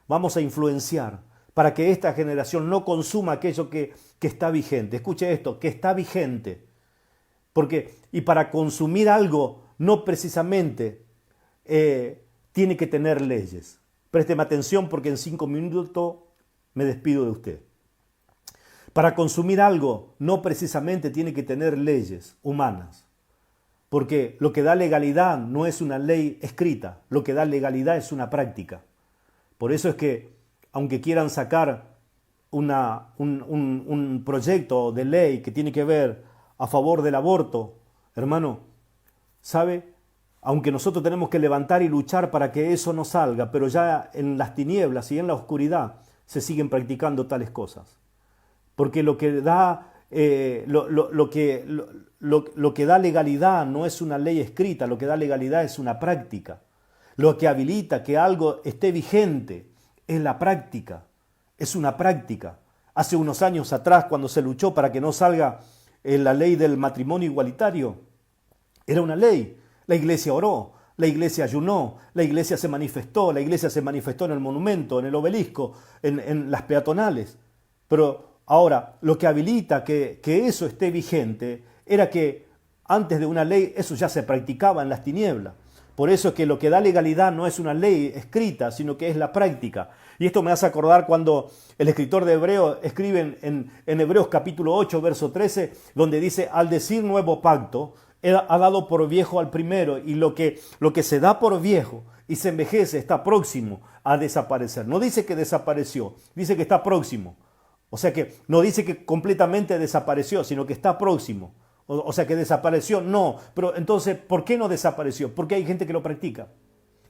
Vamos a influenciar para que esta generación no consuma aquello que está vigente. Escuche esto, que está vigente. Y para consumir algo no precisamente tiene que tener leyes. Présteme atención porque en 5 minutos me despido de usted. Para consumir algo no precisamente tiene que tener leyes humanas. Porque lo que da legalidad no es una ley escrita, lo que da legalidad es una práctica. Por eso es que, aunque quieran sacar un proyecto de ley que tiene que ver a favor del aborto, hermano, ¿sabe? Aunque nosotros tenemos que levantar y luchar para que eso no salga, pero ya en las tinieblas y en la oscuridad se siguen practicando tales cosas. Porque lo que da, lo que da legalidad no es una ley escrita, lo que da legalidad es una práctica. Lo que habilita que algo esté vigente es la práctica, es una práctica. Hace unos años atrás, cuando se luchó para que no salga la ley del matrimonio igualitario, era una ley. La iglesia oró, la iglesia ayunó, la iglesia se manifestó en el monumento, en el obelisco, en las peatonales. Pero ahora, lo que habilita que eso esté vigente era que antes de una ley eso ya se practicaba en las tinieblas. Por eso es que lo que da legalidad no es una ley escrita, sino que es la práctica. Y esto me hace acordar cuando el escritor de Hebreos escribe en Hebreos capítulo 8, verso 13, donde dice, al decir nuevo pacto, ha dado por viejo al primero, y lo que se da por viejo y se envejece está próximo a desaparecer. No dice que desapareció, dice que está próximo. O sea que no dice que completamente desapareció, sino que está próximo. O sea que desapareció, no. Pero entonces, ¿por qué no desapareció? Porque hay gente que lo practica.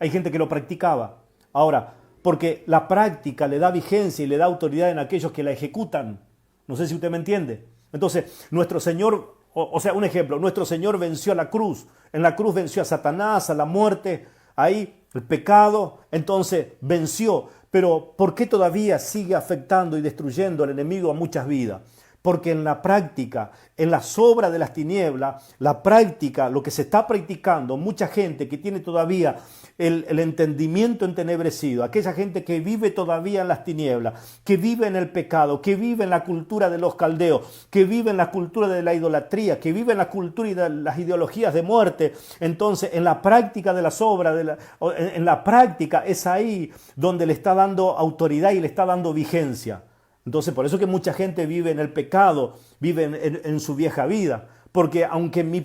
Hay gente que lo practicaba. Ahora, porque la práctica le da vigencia y le da autoridad en aquellos que la ejecutan. No sé si usted me entiende. Entonces, nuestro Señor, un ejemplo, nuestro Señor venció a la cruz. En la cruz venció a Satanás, a la muerte, ahí el pecado, entonces venció. Pero ¿por qué todavía sigue afectando y destruyendo al enemigo a muchas vidas? Porque en la práctica, en las obras de las tinieblas, la práctica, lo que se está practicando, mucha gente que tiene todavía el entendimiento entenebrecido, aquella gente que vive todavía en las tinieblas, que vive en el pecado, que vive en la cultura de los caldeos, que vive en la cultura de la idolatría, que vive en la cultura y de las ideologías de muerte. Entonces, en la práctica de las obras, en la práctica es ahí donde le está dando autoridad y le está dando vigencia. Entonces, por eso que mucha gente vive en el pecado, vive en su vieja vida. Porque aunque mis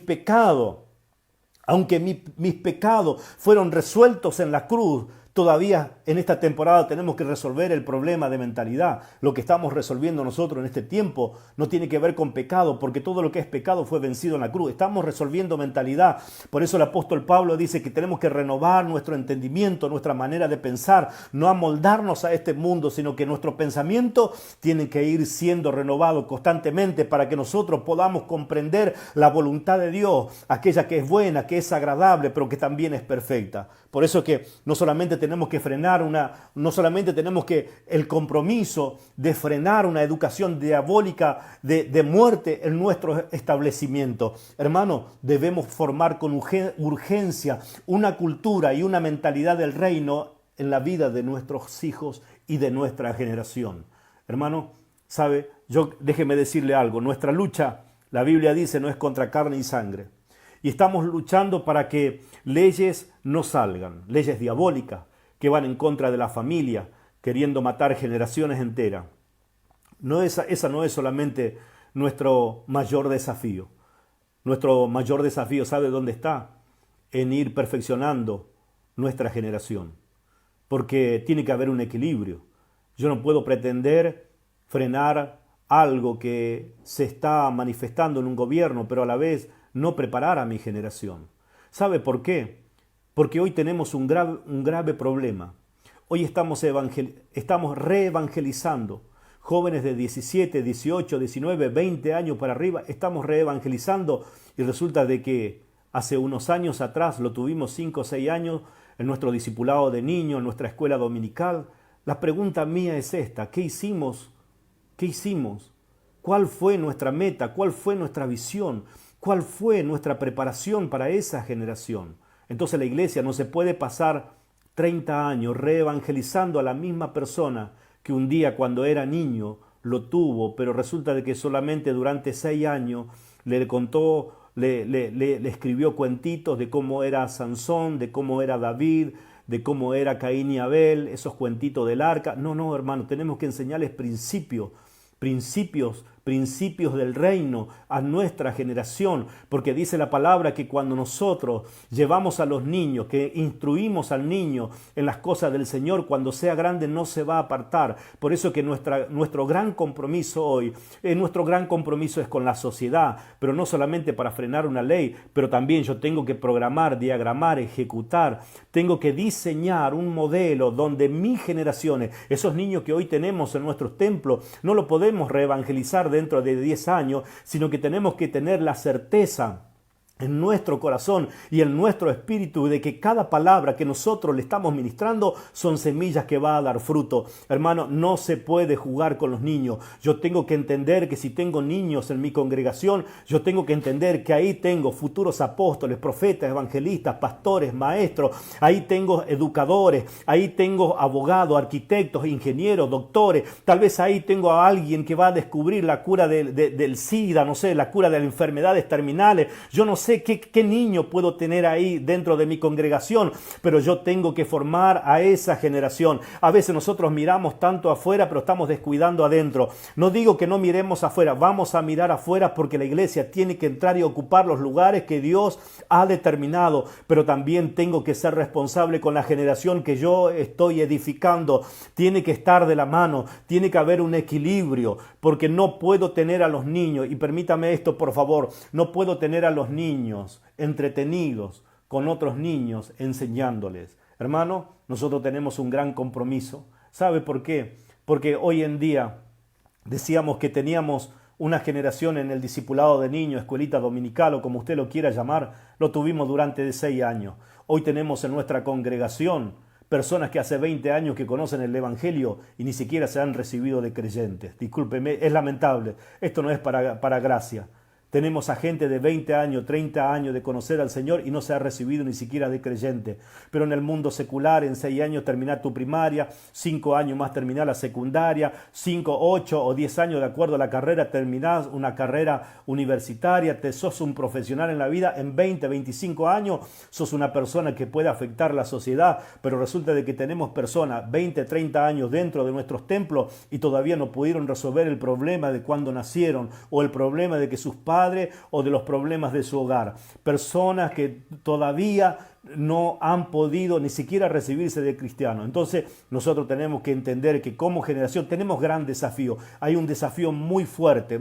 pecados fueron resueltos en la cruz, todavía en esta temporada tenemos que resolver el problema de mentalidad. Lo que estamos resolviendo nosotros en este tiempo no tiene que ver con pecado, porque todo lo que es pecado fue vencido en la cruz. Estamos resolviendo mentalidad. Por eso el apóstol Pablo dice que tenemos que renovar nuestro entendimiento, nuestra manera de pensar, no amoldarnos a este mundo, sino que nuestro pensamiento tiene que ir siendo renovado constantemente para que nosotros podamos comprender la voluntad de Dios, aquella que es buena, que es agradable, pero que también es perfecta. Por eso que no solamente tenemos que el compromiso de frenar una educación diabólica de muerte en nuestro establecimiento. Hermano, debemos formar con urgencia una cultura y una mentalidad del reino en la vida de nuestros hijos y de nuestra generación. Hermano, ¿sabe? Déjeme decirle algo. Nuestra lucha, la Biblia dice, no es contra carne y sangre. Y estamos luchando para que leyes no salgan, leyes diabólicas que van en contra de la familia, queriendo matar generaciones enteras. Esa no es solamente nuestro mayor desafío. Nuestro mayor desafío, ¿sabe dónde está? En ir perfeccionando nuestra generación. Porque tiene que haber un equilibrio. Yo no puedo pretender frenar algo que se está manifestando en un gobierno, pero a la vez no preparar a mi generación. ¿Sabe por qué? Porque hoy tenemos un grave problema. Hoy estamos reevangelizando. Jóvenes de 17, 18, 19, 20 años para arriba, estamos reevangelizando y resulta de que hace unos años atrás, lo tuvimos 5 o 6 años en nuestro discipulado de niños, en nuestra escuela dominical. La pregunta mía es esta: ¿qué hicimos? ¿Qué hicimos? ¿Cuál fue nuestra meta? ¿Cuál fue nuestra visión? ¿Cuál fue nuestra preparación para esa generación? Entonces la iglesia no se puede pasar 30 años reevangelizando a la misma persona que un día cuando era niño lo tuvo, pero resulta de que solamente durante 6 años le contó, le escribió cuentitos de cómo era Sansón, de cómo era David, de cómo era Caín y Abel, esos cuentitos del arca. No, hermano, tenemos que enseñarles principios del reino a nuestra generación, porque dice la palabra que cuando nosotros llevamos a los niños, que instruimos al niño en las cosas del Señor, cuando sea grande no se va a apartar. Por eso que nuestro gran compromiso hoy, nuestro gran compromiso es con la sociedad, pero no solamente para frenar una ley, pero también yo tengo que programar, diagramar, ejecutar, tengo que diseñar un modelo donde mis generaciones, esos niños que hoy tenemos en nuestros templos, no lo podemos reevangelizar dentro de 10 años, sino que tenemos que tener la certeza en nuestro corazón y en nuestro espíritu de que cada palabra que nosotros le estamos ministrando son semillas que va a dar fruto. Hermano, no se puede jugar con los niños. Yo tengo que entender que si tengo niños en mi congregación, yo tengo que entender que ahí tengo futuros apóstoles, profetas, evangelistas, pastores, maestros, ahí tengo educadores, ahí tengo abogados, arquitectos, ingenieros, doctores, tal vez ahí tengo a alguien que va a descubrir la cura del SIDA, no sé, la cura de las enfermedades terminales. Yo no sé qué niño puedo tener ahí dentro de mi congregación, pero yo tengo que formar a esa generación. A veces nosotros miramos tanto afuera, pero estamos descuidando adentro. No digo que no miremos afuera, vamos a mirar afuera porque la iglesia tiene que entrar y ocupar los lugares que Dios ha determinado, pero también tengo que ser responsable con la generación que yo estoy edificando. Tiene que estar de la mano, tiene que haber un equilibrio, porque no puedo tener a los niños, y permítame esto por favor, no puedo tener a los niños entretenidos con otros niños enseñándoles. Hermano, nosotros tenemos un gran compromiso. ¿Sabe por qué? Porque hoy en día decíamos que teníamos una generación en el discipulado de niños, escuelita dominical o como usted lo quiera llamar, lo tuvimos durante 6 años. Hoy tenemos en nuestra congregación personas que hace 20 años que conocen el Evangelio y ni siquiera se han recibido de creyentes. Discúlpeme, es lamentable. Esto no es para gracia. Tenemos a gente de 20 años, 30 años de conocer al Señor y no se ha recibido ni siquiera de creyente. Pero en el mundo secular, en 6 años terminar tu primaria, 5 años más terminar la secundaria, 5, 8 o 10 años de acuerdo a la carrera, terminás una carrera universitaria, sos un profesional en la vida, en 20, 25 años sos una persona que puede afectar la sociedad, pero resulta de que tenemos personas 20, 30 años dentro de nuestros templos y todavía no pudieron resolver el problema de cuando nacieron o el problema de que sus padres o de los problemas de su hogar. Personas que todavía no han podido ni siquiera recibirse de cristiano. Entonces nosotros tenemos que entender que como generación tenemos gran desafío. Hay un desafío muy fuerte,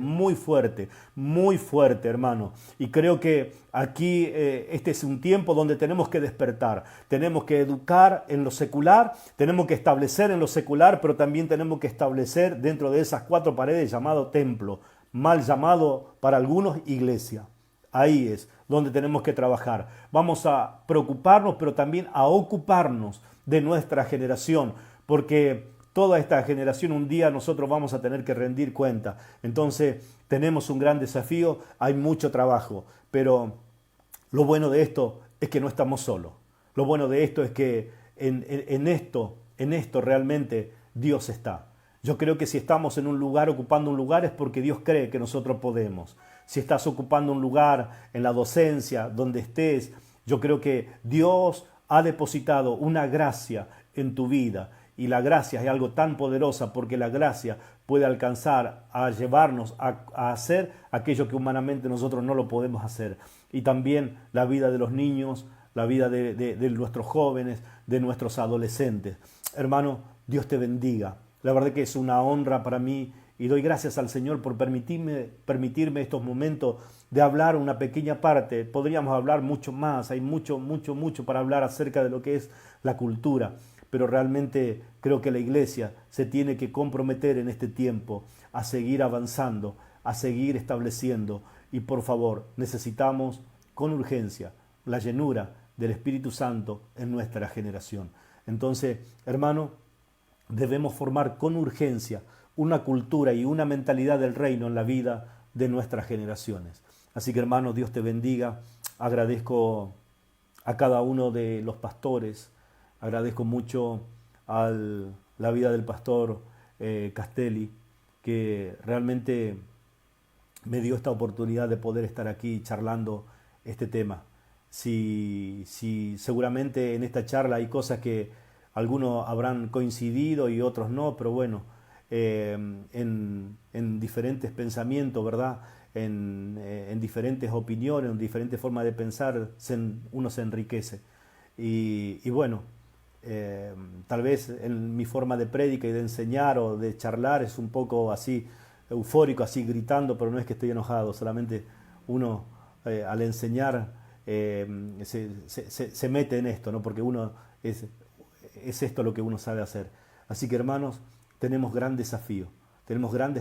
hermano. Y creo que aquí este es un tiempo donde tenemos que despertar. Tenemos que educar en lo secular, tenemos que establecer en lo secular, pero también tenemos que establecer dentro de esas 4 paredes llamado templo, mal llamado para algunos iglesia. Ahí es donde tenemos que trabajar. Vamos a preocuparnos, pero también a ocuparnos de nuestra generación, porque toda esta generación un día nosotros vamos a tener que rendir cuenta. Entonces tenemos un gran desafío, hay mucho trabajo, pero lo bueno de esto es que no estamos solos. Lo bueno de esto es que en esto realmente Dios está. Yo creo que si estamos en un lugar, ocupando un lugar, es porque Dios cree que nosotros podemos. Si estás ocupando un lugar en la docencia, donde estés, yo creo que Dios ha depositado una gracia en tu vida. Y la gracia es algo tan poderosa porque la gracia puede alcanzar a llevarnos a hacer aquello que humanamente nosotros no lo podemos hacer. Y también la vida de los niños, la vida de nuestros jóvenes, de nuestros adolescentes. Hermano, Dios te bendiga. La verdad que es una honra para mí y doy gracias al Señor por permitirme estos momentos de hablar una pequeña parte. Podríamos hablar mucho más, hay mucho para hablar acerca de lo que es la cultura, pero realmente creo que la iglesia se tiene que comprometer en este tiempo a seguir avanzando, a seguir estableciendo y por favor necesitamos con urgencia la llenura del Espíritu Santo en nuestra generación. Entonces, hermano, debemos formar con urgencia una cultura y una mentalidad del reino en la vida de nuestras generaciones. Así que hermanos, Dios te bendiga. Agradezco a cada uno de los pastores, agradezco mucho a la vida del pastor Castelli, que realmente me dio esta oportunidad de poder estar aquí charlando este tema. Si seguramente en esta charla hay cosas que algunos habrán coincidido y otros no, pero bueno, en diferentes pensamientos, ¿verdad? En diferentes opiniones, en diferentes formas de pensar, uno se enriquece. Y bueno, tal vez en mi forma de prédica y de enseñar o de charlar es un poco así eufórico, así gritando, pero no es que estoy enojado, solamente uno al enseñar se mete en esto, ¿no? Porque uno es esto lo que uno sabe hacer. Así que hermanos, tenemos grandes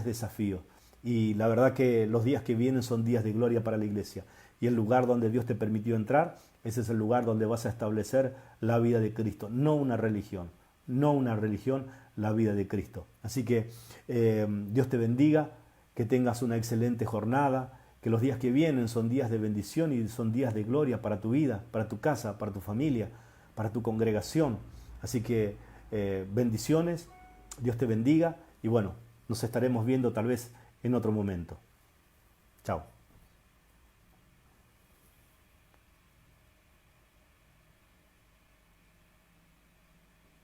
desafíos y la verdad que los días que vienen son días de gloria para la iglesia y el lugar donde Dios te permitió entrar, ese es el lugar donde vas a establecer la vida de Cristo, no una religión, la vida de Cristo. Así que Dios te bendiga, que tengas una excelente jornada, que los días que vienen son días de bendición y son días de gloria para tu vida, para tu casa, para tu familia, para tu congregación. Así que bendiciones, Dios te bendiga y bueno, nos estaremos viendo tal vez en otro momento. Chao.